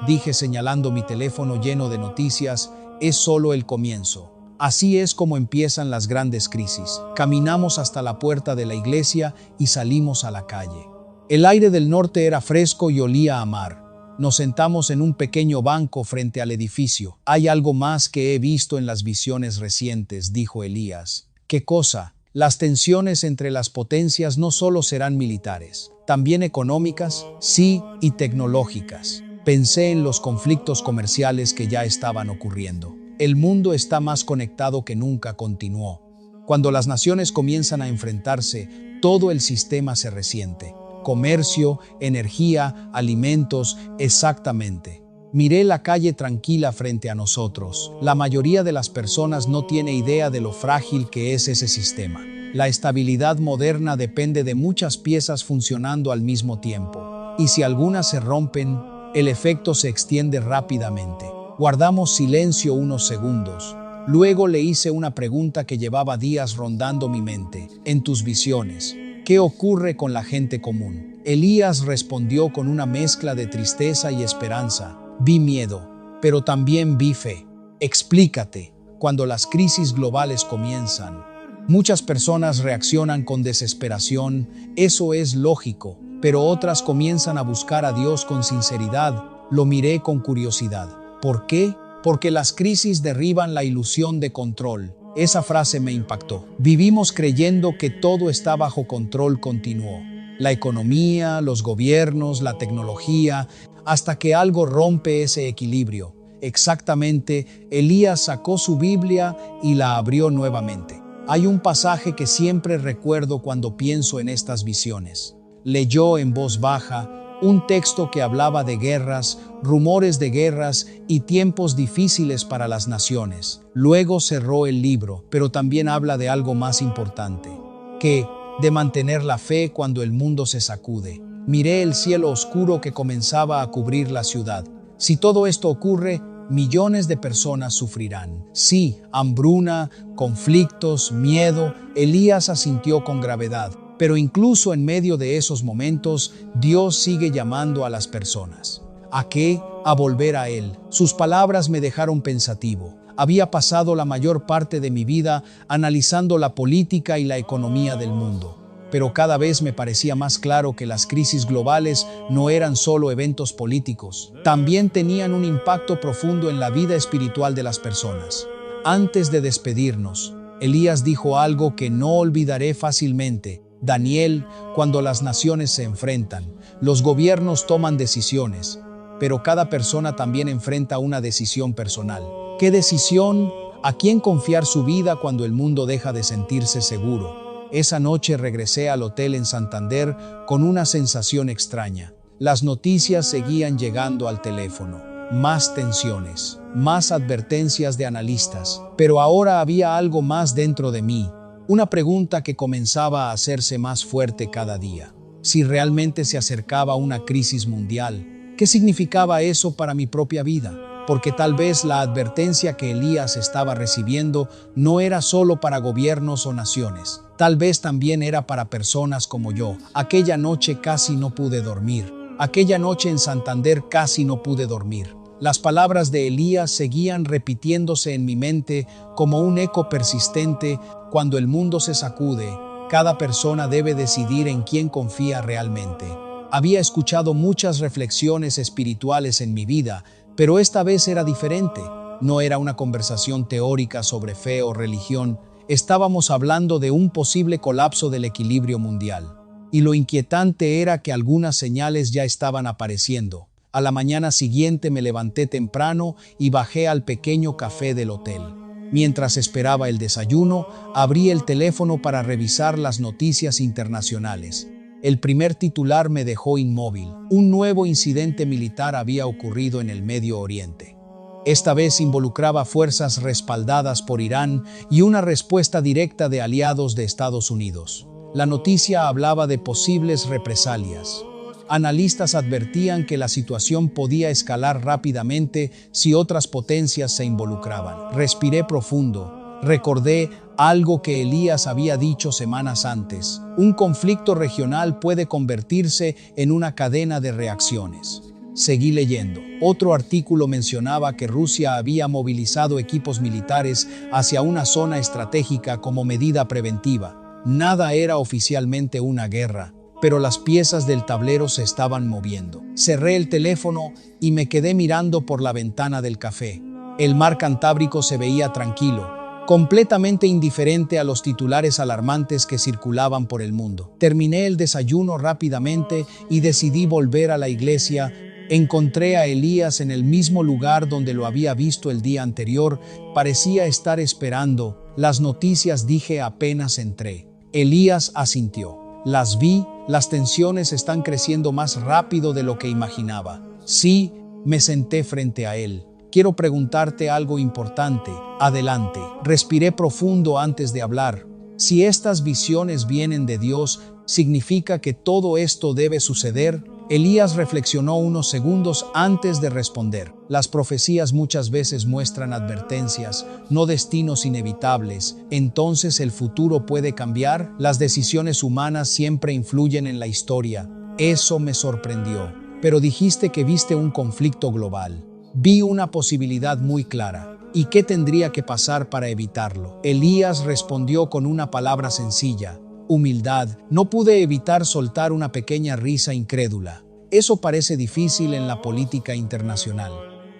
dije señalando mi teléfono lleno de noticias, es solo el comienzo. Así es como empiezan las grandes crisis. Caminamos hasta la puerta de la iglesia y salimos a la calle. El aire del norte era fresco y olía a mar. Nos sentamos en un pequeño banco frente al edificio. Hay algo más que he visto en las visiones recientes, dijo Elías. ¿Qué cosa? Las tensiones entre las potencias no solo serán militares, también económicas, sí, y tecnológicas. Pensé en los conflictos comerciales que ya estaban ocurriendo. El mundo está más conectado que nunca, continuó. Cuando las naciones comienzan a enfrentarse, todo el sistema se resiente. Comercio, energía, alimentos, exactamente. Miré la calle tranquila frente a nosotros. La mayoría de las personas no tiene idea de lo frágil que es ese sistema. La estabilidad moderna depende de muchas piezas funcionando al mismo tiempo. Y si algunas se rompen, el efecto se extiende rápidamente. Guardamos silencio unos segundos. Luego le hice una pregunta que llevaba días rondando mi mente. En tus visiones, ¿qué ocurre con la gente común? Elías respondió con una mezcla de tristeza y esperanza. Vi miedo, pero también vi fe. Explícate. Cuando las crisis globales comienzan, muchas personas reaccionan con desesperación. Eso es lógico, pero otras comienzan a buscar a Dios con sinceridad. Lo miré con curiosidad. ¿Por qué? Porque las crisis derriban la ilusión de control. Esa frase me impactó. Vivimos creyendo que todo está bajo control continuo. La economía, los gobiernos, la tecnología, hasta que algo rompe ese equilibrio. Exactamente, Elías sacó su Biblia y la abrió nuevamente. Hay un pasaje que siempre recuerdo cuando pienso en estas visiones. Leyó en voz baja un texto que hablaba de guerras, rumores de guerras y tiempos difíciles para las naciones. Luego cerró el libro, pero también habla de algo más importante, de mantener la fe cuando el mundo se sacude. Miré el cielo oscuro que comenzaba a cubrir la ciudad. Si todo esto ocurre, millones de personas sufrirán. Sí, hambruna, conflictos, miedo. Elías asintió con gravedad. Pero incluso en medio de esos momentos, Dios sigue llamando a las personas. ¿A qué? A volver a Él. Sus palabras me dejaron pensativo. Había pasado la mayor parte de mi vida analizando la política y la economía del mundo. Pero cada vez me parecía más claro que las crisis globales no eran solo eventos políticos. También tenían un impacto profundo en la vida espiritual de las personas. Antes de despedirnos, Elías dijo algo que no olvidaré fácilmente. Daniel, cuando las naciones se enfrentan, los gobiernos toman decisiones, pero cada persona también enfrenta una decisión personal. ¿Qué decisión? ¿A quién confiar su vida cuando el mundo deja de sentirse seguro? Esa noche regresé al hotel en Santander con una sensación extraña. Las noticias seguían llegando al teléfono. Más tensiones, más advertencias de analistas, pero ahora había algo más dentro de mí. Una pregunta que comenzaba a hacerse más fuerte cada día. Si realmente se acercaba una crisis mundial, ¿qué significaba eso para mi propia vida? Porque tal vez la advertencia que Elías estaba recibiendo no era solo para gobiernos o naciones. Tal vez también era para personas como yo. Aquella noche casi no pude dormir. Aquella noche en Santander casi no pude dormir. Las palabras de Elías seguían repitiéndose en mi mente como un eco persistente. Cuando el mundo se sacude, cada persona debe decidir en quién confía realmente. Había escuchado muchas reflexiones espirituales en mi vida, pero esta vez era diferente. No era una conversación teórica sobre fe o religión. Estábamos hablando de un posible colapso del equilibrio mundial. Y lo inquietante era que algunas señales ya estaban apareciendo. A la mañana siguiente me levanté temprano y bajé al pequeño café del hotel. Mientras esperaba el desayuno, abrí el teléfono para revisar las noticias internacionales. El primer titular me dejó inmóvil. Un nuevo incidente militar había ocurrido en el Medio Oriente. Esta vez involucraba fuerzas respaldadas por Irán y una respuesta directa de aliados de Estados Unidos. La noticia hablaba de posibles represalias. Analistas advertían que la situación podía escalar rápidamente si otras potencias se involucraban. Respiré profundo. Recordé algo que Elías había dicho semanas antes. Un conflicto regional puede convertirse en una cadena de reacciones. Seguí leyendo. Otro artículo mencionaba que Rusia había movilizado equipos militares hacia una zona estratégica como medida preventiva. Nada era oficialmente una guerra, pero las piezas del tablero se estaban moviendo. Cerré el teléfono y me quedé mirando por la ventana del café. El mar Cantábrico se veía tranquilo, completamente indiferente a los titulares alarmantes que circulaban por el mundo. Terminé el desayuno rápidamente y decidí volver a la iglesia. Encontré a Elías en el mismo lugar donde lo había visto el día anterior. Parecía estar esperando las noticias, dije apenas entré. Elías asintió. Las vi. Las tensiones están creciendo más rápido de lo que imaginaba. Sí, me senté frente a él. Quiero preguntarte algo importante. Adelante. Respiré profundo antes de hablar. Si estas visiones vienen de Dios, ¿significa que todo esto debe suceder? Elías reflexionó unos segundos antes de responder. Las profecías muchas veces muestran advertencias, no destinos inevitables. Entonces, ¿el futuro puede cambiar? Las decisiones humanas siempre influyen en la historia. Eso me sorprendió. Pero dijiste que viste un conflicto global. Vi una posibilidad muy clara. ¿Y qué tendría que pasar para evitarlo? Elías respondió con una palabra sencilla: humildad. No pude evitar soltar una pequeña risa incrédula. Eso parece difícil en la política internacional.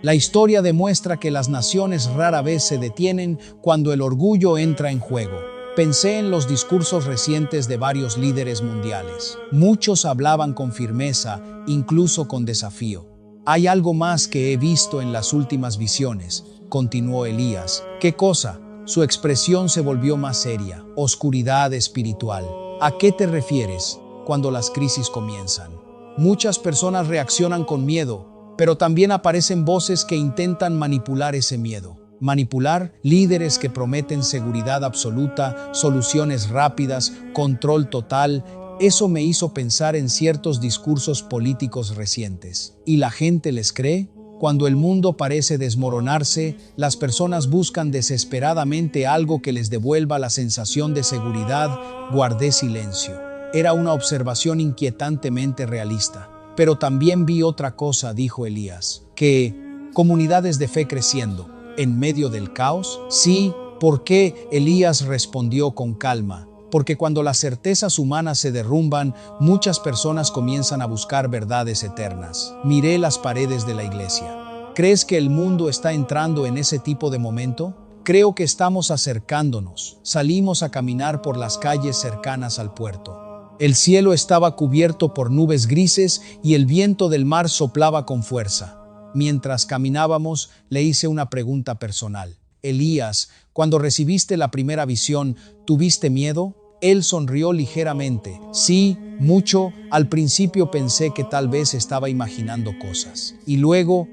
La historia demuestra que las naciones rara vez se detienen cuando el orgullo entra en juego. Pensé en los discursos recientes de varios líderes mundiales. Muchos hablaban con firmeza, incluso con desafío. Hay algo más que he visto en las últimas visiones, continuó Elías. ¿Qué cosa? Su expresión se volvió más seria. Oscuridad espiritual. ¿A qué te refieres cuando las crisis comienzan? Muchas personas reaccionan con miedo, pero también aparecen voces que intentan manipular ese miedo. Manipular líderes que prometen seguridad absoluta, soluciones rápidas, control total. Eso me hizo pensar en ciertos discursos políticos recientes. ¿Y la gente les cree? Cuando el mundo parece desmoronarse, las personas buscan desesperadamente algo que les devuelva la sensación de seguridad. Guardé silencio. Era una observación inquietantemente realista. Pero también vi otra cosa, dijo Elías, que comunidades de fe creciendo, en medio del caos. Sí, ¿por qué? Elías respondió con calma. Porque cuando las certezas humanas se derrumban, muchas personas comienzan a buscar verdades eternas. Miré las paredes de la iglesia. ¿Crees que el mundo está entrando en ese tipo de momento? Creo que estamos acercándonos. Salimos a caminar por las calles cercanas al puerto. El cielo estaba cubierto por nubes grises y el viento del mar soplaba con fuerza. Mientras caminábamos, le hice una pregunta personal. Elías, cuando recibiste la primera visión, ¿tuviste miedo? Él sonrió ligeramente. Sí, mucho. Al principio pensé que tal vez estaba imaginando cosas. Y luego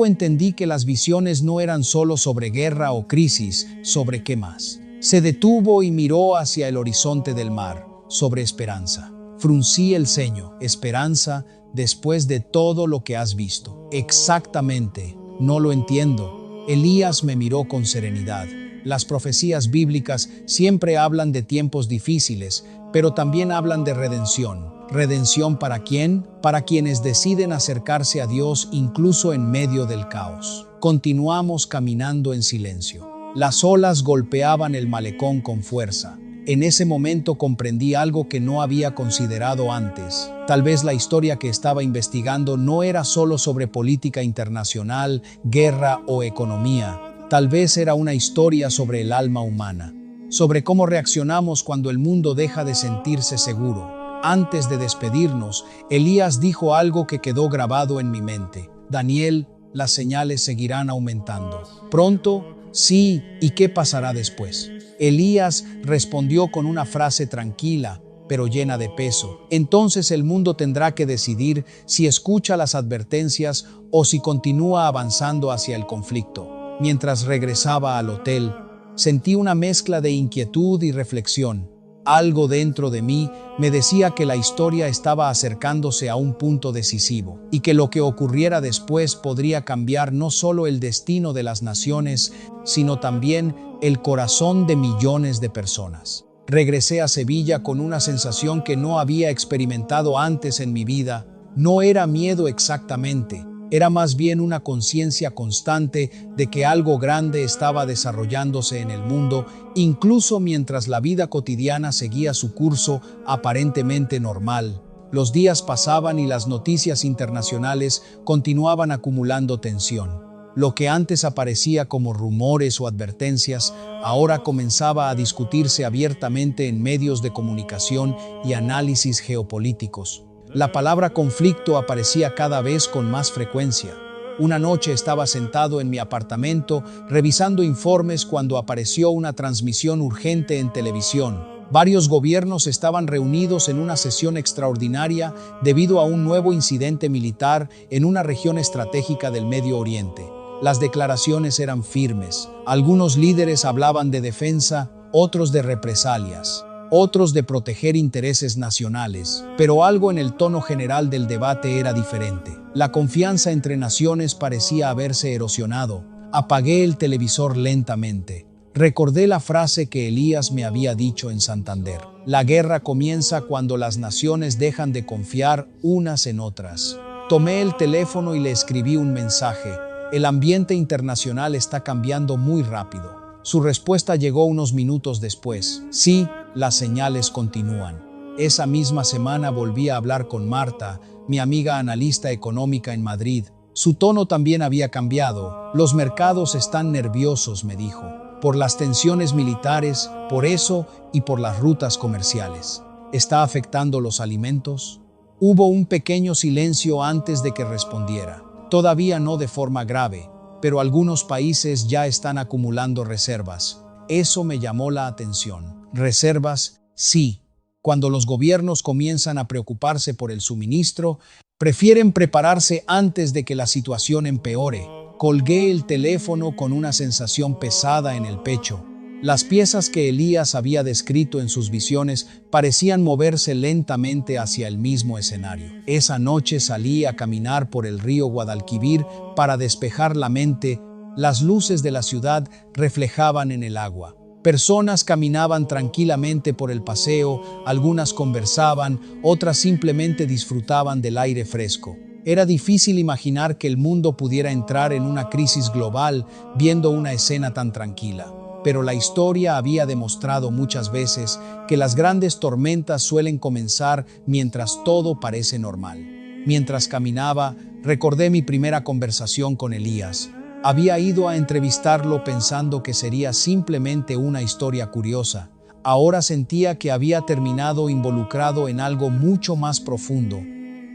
entendí que las visiones no eran solo sobre guerra o crisis, ¿sobre qué más? Se detuvo y miró hacia el horizonte del mar, sobre esperanza. Fruncí el ceño. Esperanza después de todo lo que has visto. Exactamente. No lo entiendo. Elías me miró con serenidad. Las profecías bíblicas siempre hablan de tiempos difíciles, pero también hablan de redención. ¿Redención para quién? Para quienes deciden acercarse a Dios incluso en medio del caos. Continuamos caminando en silencio. Las olas golpeaban el malecón con fuerza. En ese momento comprendí algo que no había considerado antes. Tal vez la historia que estaba investigando no era solo sobre política internacional, guerra o economía. Tal vez era una historia sobre el alma humana, sobre cómo reaccionamos cuando el mundo deja de sentirse seguro. Antes de despedirnos, Elías dijo algo que quedó grabado en mi mente. Daniel, las señales seguirán aumentando. Pronto, sí, ¿y qué pasará después? Elías respondió con una frase tranquila, pero llena de peso. Entonces el mundo tendrá que decidir si escucha las advertencias o si continúa avanzando hacia el conflicto. Mientras regresaba al hotel, sentí una mezcla de inquietud y reflexión. Algo dentro de mí me decía que la historia estaba acercándose a un punto decisivo y que lo que ocurriera después podría cambiar no solo el destino de las naciones, sino también el corazón de millones de personas. Regresé a Sevilla con una sensación que no había experimentado antes en mi vida. No era miedo exactamente. Era más bien una conciencia constante de que algo grande estaba desarrollándose en el mundo, incluso mientras la vida cotidiana seguía su curso aparentemente normal. Los días pasaban y las noticias internacionales continuaban acumulando tensión. Lo que antes aparecía como rumores o advertencias, ahora comenzaba a discutirse abiertamente en medios de comunicación y análisis geopolíticos. La palabra conflicto aparecía cada vez con más frecuencia. Una noche estaba sentado en mi apartamento revisando informes cuando apareció una transmisión urgente en televisión. Varios gobiernos estaban reunidos en una sesión extraordinaria debido a un nuevo incidente militar en una región estratégica del Medio Oriente. Las declaraciones eran firmes. Algunos líderes hablaban de defensa, otros de represalias, otros de proteger intereses nacionales, pero algo en el tono general del debate era diferente. La confianza entre naciones parecía haberse erosionado. Apagué el televisor lentamente. Recordé la frase que Elías me había dicho en Santander. La guerra comienza cuando las naciones dejan de confiar unas en otras. Tomé el teléfono y le escribí un mensaje. El ambiente internacional está cambiando muy rápido. Su respuesta llegó unos minutos después. Sí, las señales continúan. Esa misma semana volví a hablar con Marta, mi amiga analista económica en Madrid. Su tono también había cambiado. Los mercados están nerviosos, me dijo, por las tensiones militares, por eso y por las rutas comerciales. ¿Está afectando los alimentos? Hubo un pequeño silencio antes de que respondiera. Todavía no de forma grave, pero algunos países ya están acumulando reservas. Eso me llamó la atención. ¿Reservas? Sí. Cuando los gobiernos comienzan a preocuparse por el suministro, prefieren prepararse antes de que la situación empeore. Colgué el teléfono con una sensación pesada en el pecho. Las piezas que Elías había descrito en sus visiones parecían moverse lentamente hacia el mismo escenario. Esa noche salí a caminar por el río Guadalquivir para despejar la mente. Las luces de la ciudad reflejaban en el agua. Personas caminaban tranquilamente por el paseo, algunas conversaban, otras simplemente disfrutaban del aire fresco. Era difícil imaginar que el mundo pudiera entrar en una crisis global viendo una escena tan tranquila. Pero la historia había demostrado muchas veces que las grandes tormentas suelen comenzar mientras todo parece normal. Mientras caminaba, recordé mi primera conversación con Elías. Había ido a entrevistarlo pensando que sería simplemente una historia curiosa. Ahora sentía que había terminado involucrado en algo mucho más profundo.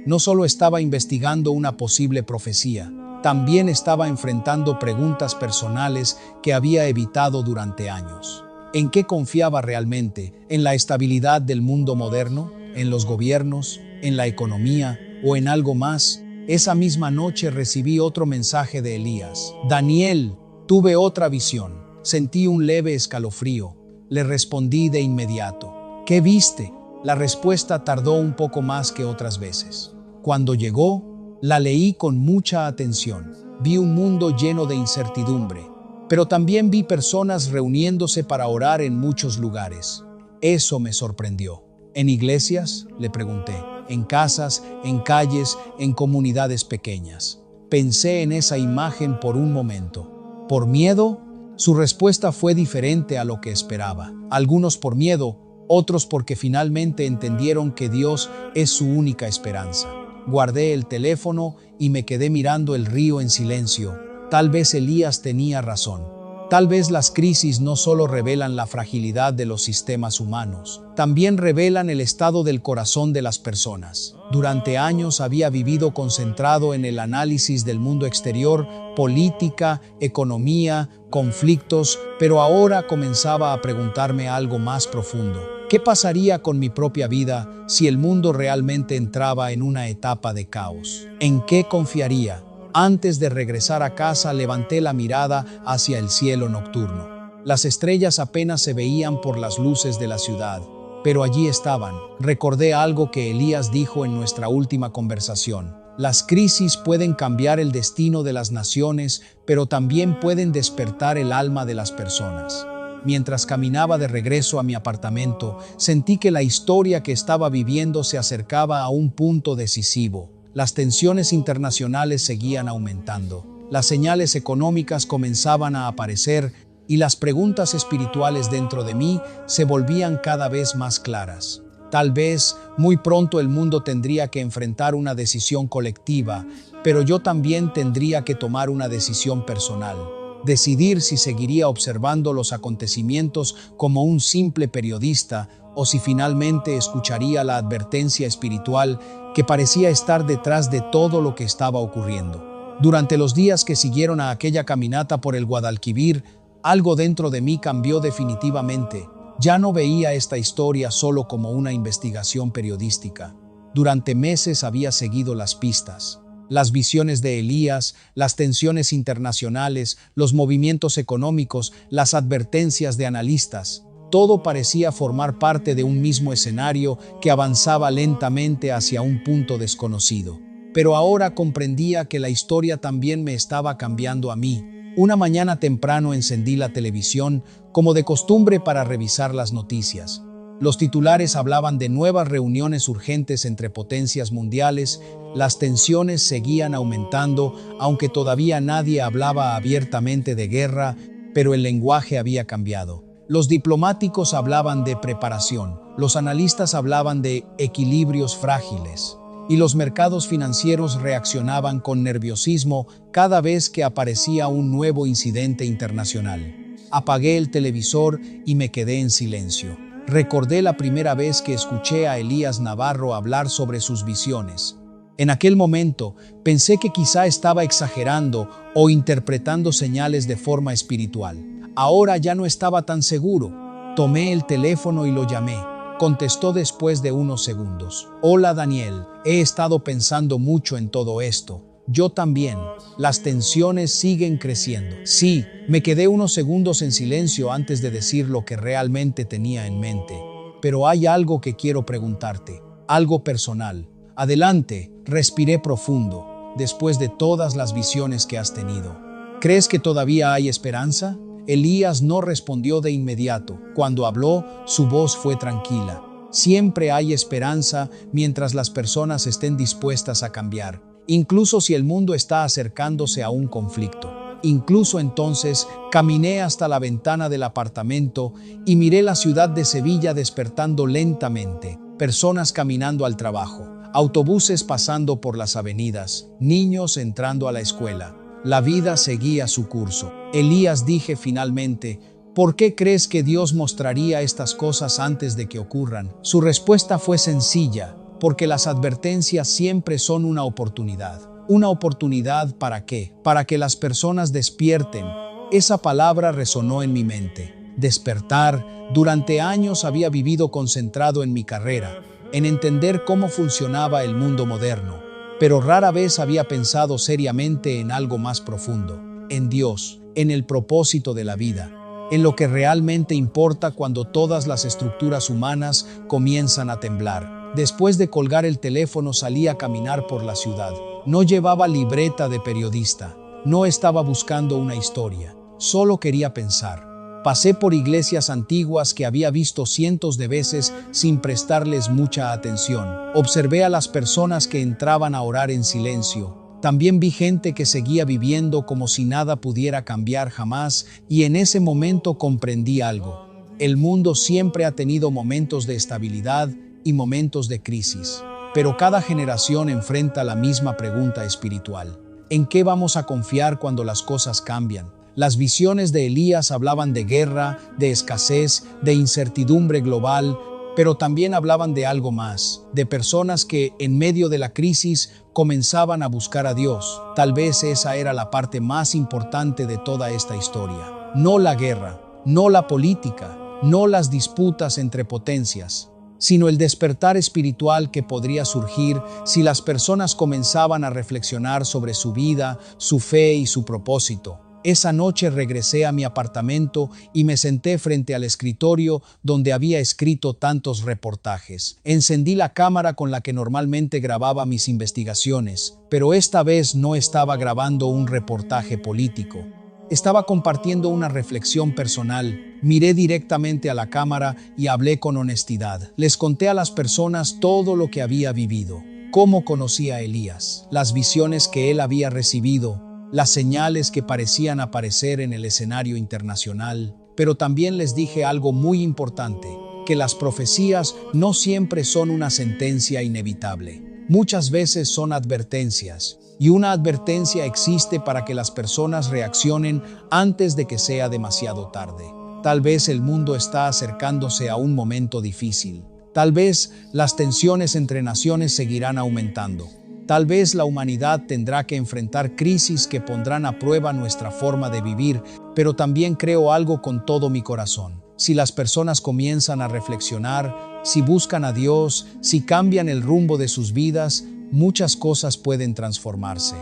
No solo estaba investigando una posible profecía, también estaba enfrentando preguntas personales que había evitado durante años. ¿En qué confiaba realmente? ¿En la estabilidad del mundo moderno? ¿En los gobiernos? ¿En la economía? ¿O en algo más? Esa misma noche recibí otro mensaje de Elías. Daniel, tuve otra visión. Sentí un leve escalofrío. Le respondí de inmediato. ¿Qué viste? La respuesta tardó un poco más que otras veces. Cuando llegó, la leí con mucha atención. Vi un mundo lleno de incertidumbre, pero también vi personas reuniéndose para orar en muchos lugares. Eso me sorprendió. ¿En iglesias?, le pregunté. En casas, en calles, en comunidades pequeñas. Pensé en esa imagen por un momento. ¿Por miedo? Su respuesta fue diferente a lo que esperaba. Algunos por miedo, otros porque finalmente entendieron que Dios es su única esperanza. Guardé el teléfono y me quedé mirando el río en silencio. Tal vez Elías tenía razón. Tal vez las crisis no solo revelan la fragilidad de los sistemas humanos, también revelan el estado del corazón de las personas. Durante años había vivido concentrado en el análisis del mundo exterior, política, economía, conflictos, pero ahora comenzaba a preguntarme algo más profundo. ¿Qué pasaría con mi propia vida si el mundo realmente entraba en una etapa de caos? ¿En qué confiaría? Antes de regresar a casa, levanté la mirada hacia el cielo nocturno. Las estrellas apenas se veían por las luces de la ciudad, pero allí estaban. Recordé algo que Elías dijo en nuestra última conversación. Las crisis pueden cambiar el destino de las naciones, pero también pueden despertar el alma de las personas. Mientras caminaba de regreso a mi apartamento, sentí que la historia que estaba viviendo se acercaba a un punto decisivo. Las tensiones internacionales seguían aumentando, las señales económicas comenzaban a aparecer y las preguntas espirituales dentro de mí se volvían cada vez más claras. Tal vez muy pronto el mundo tendría que enfrentar una decisión colectiva, pero yo también tendría que tomar una decisión personal. Decidir si seguiría observando los acontecimientos como un simple periodista o si finalmente escucharía la advertencia espiritual que parecía estar detrás de todo lo que estaba ocurriendo. Durante los días que siguieron a aquella caminata por el Guadalquivir, algo dentro de mí cambió definitivamente. Ya no veía esta historia solo como una investigación periodística. Durante meses había seguido las pistas. Las visiones de Elías, las tensiones internacionales, los movimientos económicos, las advertencias de analistas. Todo parecía formar parte de un mismo escenario que avanzaba lentamente hacia un punto desconocido. Pero ahora comprendía que la historia también me estaba cambiando a mí. Una mañana temprano encendí la televisión, como de costumbre, para revisar las noticias. Los titulares hablaban de nuevas reuniones urgentes entre potencias mundiales. Las tensiones seguían aumentando, aunque todavía nadie hablaba abiertamente de guerra, pero el lenguaje había cambiado. Los diplomáticos hablaban de preparación, los analistas hablaban de equilibrios frágiles, y los mercados financieros reaccionaban con nerviosismo cada vez que aparecía un nuevo incidente internacional. Apagué el televisor y me quedé en silencio. Recordé la primera vez que escuché a Elías Navarro hablar sobre sus visiones. En aquel momento pensé que quizá estaba exagerando o interpretando señales de forma espiritual. Ahora ya no estaba tan seguro. Tomé el teléfono y lo llamé. Contestó después de unos segundos. Hola Daniel, he estado pensando mucho en todo esto. Yo también. Las tensiones siguen creciendo. Sí, me quedé unos segundos en silencio antes de decir lo que realmente tenía en mente. Pero hay algo que quiero preguntarte, algo personal. Adelante, respiré profundo, después de todas las visiones que has tenido. ¿Crees que todavía hay esperanza? Elías no respondió de inmediato. Cuando habló, su voz fue tranquila. Siempre hay esperanza mientras las personas estén dispuestas a cambiar, incluso si el mundo está acercándose a un conflicto. Incluso entonces, caminé hasta la ventana del apartamento y miré la ciudad de Sevilla despertando lentamente, personas caminando al trabajo, autobuses pasando por las avenidas, niños entrando a la escuela. La vida seguía su curso. Elías, dije finalmente, ¿por qué crees que Dios mostraría estas cosas antes de que ocurran? Su respuesta fue sencilla, porque las advertencias siempre son una oportunidad. ¿Una oportunidad para qué? Para que las personas despierten. Esa palabra resonó en mi mente. Despertar. Durante años había vivido concentrado en mi carrera, en entender cómo funcionaba el mundo moderno, pero rara vez había pensado seriamente en algo más profundo, en Dios, en el propósito de la vida, en lo que realmente importa cuando todas las estructuras humanas comienzan a temblar. Después de colgar el teléfono salí a caminar por la ciudad. No llevaba libreta de periodista, no estaba buscando una historia, solo quería pensar. Pasé por iglesias antiguas que había visto cientos de veces sin prestarles mucha atención. Observé a las personas que entraban a orar en silencio. También vi gente que seguía viviendo como si nada pudiera cambiar jamás, y en ese momento comprendí algo. El mundo siempre ha tenido momentos de estabilidad y momentos de crisis, pero cada generación enfrenta la misma pregunta espiritual. ¿En qué vamos a confiar cuando las cosas cambian? Las visiones de Elías hablaban de guerra, de escasez, de incertidumbre global, pero también hablaban de algo más, de personas que, en medio de la crisis, comenzaban a buscar a Dios. Tal vez esa era la parte más importante de toda esta historia. No la guerra, no la política, no las disputas entre potencias, sino el despertar espiritual que podría surgir si las personas comenzaban a reflexionar sobre su vida, su fe y su propósito. Esa noche regresé a mi apartamento y me senté frente al escritorio donde había escrito tantos reportajes. Encendí la cámara con la que normalmente grababa mis investigaciones, pero esta vez no estaba grabando un reportaje político. Estaba compartiendo una reflexión personal. Miré directamente a la cámara y hablé con honestidad. Les conté a las personas todo lo que había vivido, cómo conocí a Elías, las visiones que él había recibido, las señales que parecían aparecer en el escenario internacional, pero también les dije algo muy importante, que las profecías no siempre son una sentencia inevitable. Muchas veces son advertencias, y una advertencia existe para que las personas reaccionen antes de que sea demasiado tarde. Tal vez el mundo está acercándose a un momento difícil. Tal vez las tensiones entre naciones seguirán aumentando. Tal vez la humanidad tendrá que enfrentar crisis que pondrán a prueba nuestra forma de vivir, pero también creo algo con todo mi corazón. Si las personas comienzan a reflexionar, si buscan a Dios, si cambian el rumbo de sus vidas, muchas cosas pueden transformarse.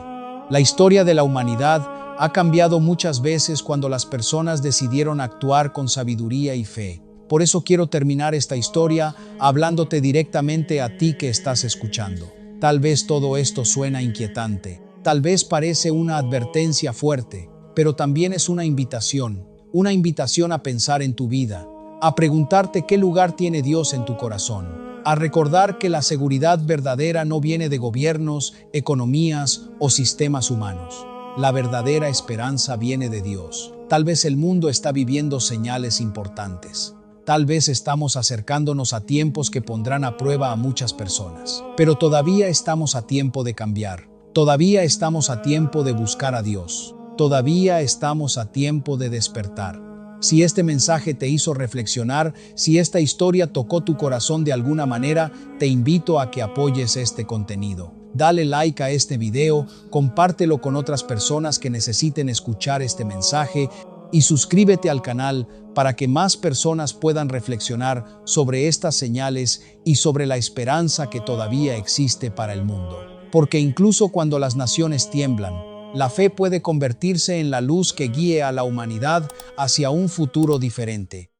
La historia de la humanidad ha cambiado muchas veces cuando las personas decidieron actuar con sabiduría y fe. Por eso quiero terminar esta historia hablándote directamente a ti que estás escuchando. Tal vez todo esto suena inquietante, tal vez parece una advertencia fuerte, pero también es una invitación a pensar en tu vida, a preguntarte qué lugar tiene Dios en tu corazón, a recordar que la seguridad verdadera no viene de gobiernos, economías o sistemas humanos. La verdadera esperanza viene de Dios. Tal vez el mundo está viviendo señales importantes. Tal vez estamos acercándonos a tiempos que pondrán a prueba a muchas personas. Pero todavía estamos a tiempo de cambiar. Todavía estamos a tiempo de buscar a Dios. Todavía estamos a tiempo de despertar. Si este mensaje te hizo reflexionar, si esta historia tocó tu corazón de alguna manera, te invito a que apoyes este contenido. Dale like a este video, compártelo con otras personas que necesiten escuchar este mensaje y suscríbete al canal para que más personas puedan reflexionar sobre estas señales y sobre la esperanza que todavía existe para el mundo. Porque incluso cuando las naciones tiemblan, la fe puede convertirse en la luz que guíe a la humanidad hacia un futuro diferente.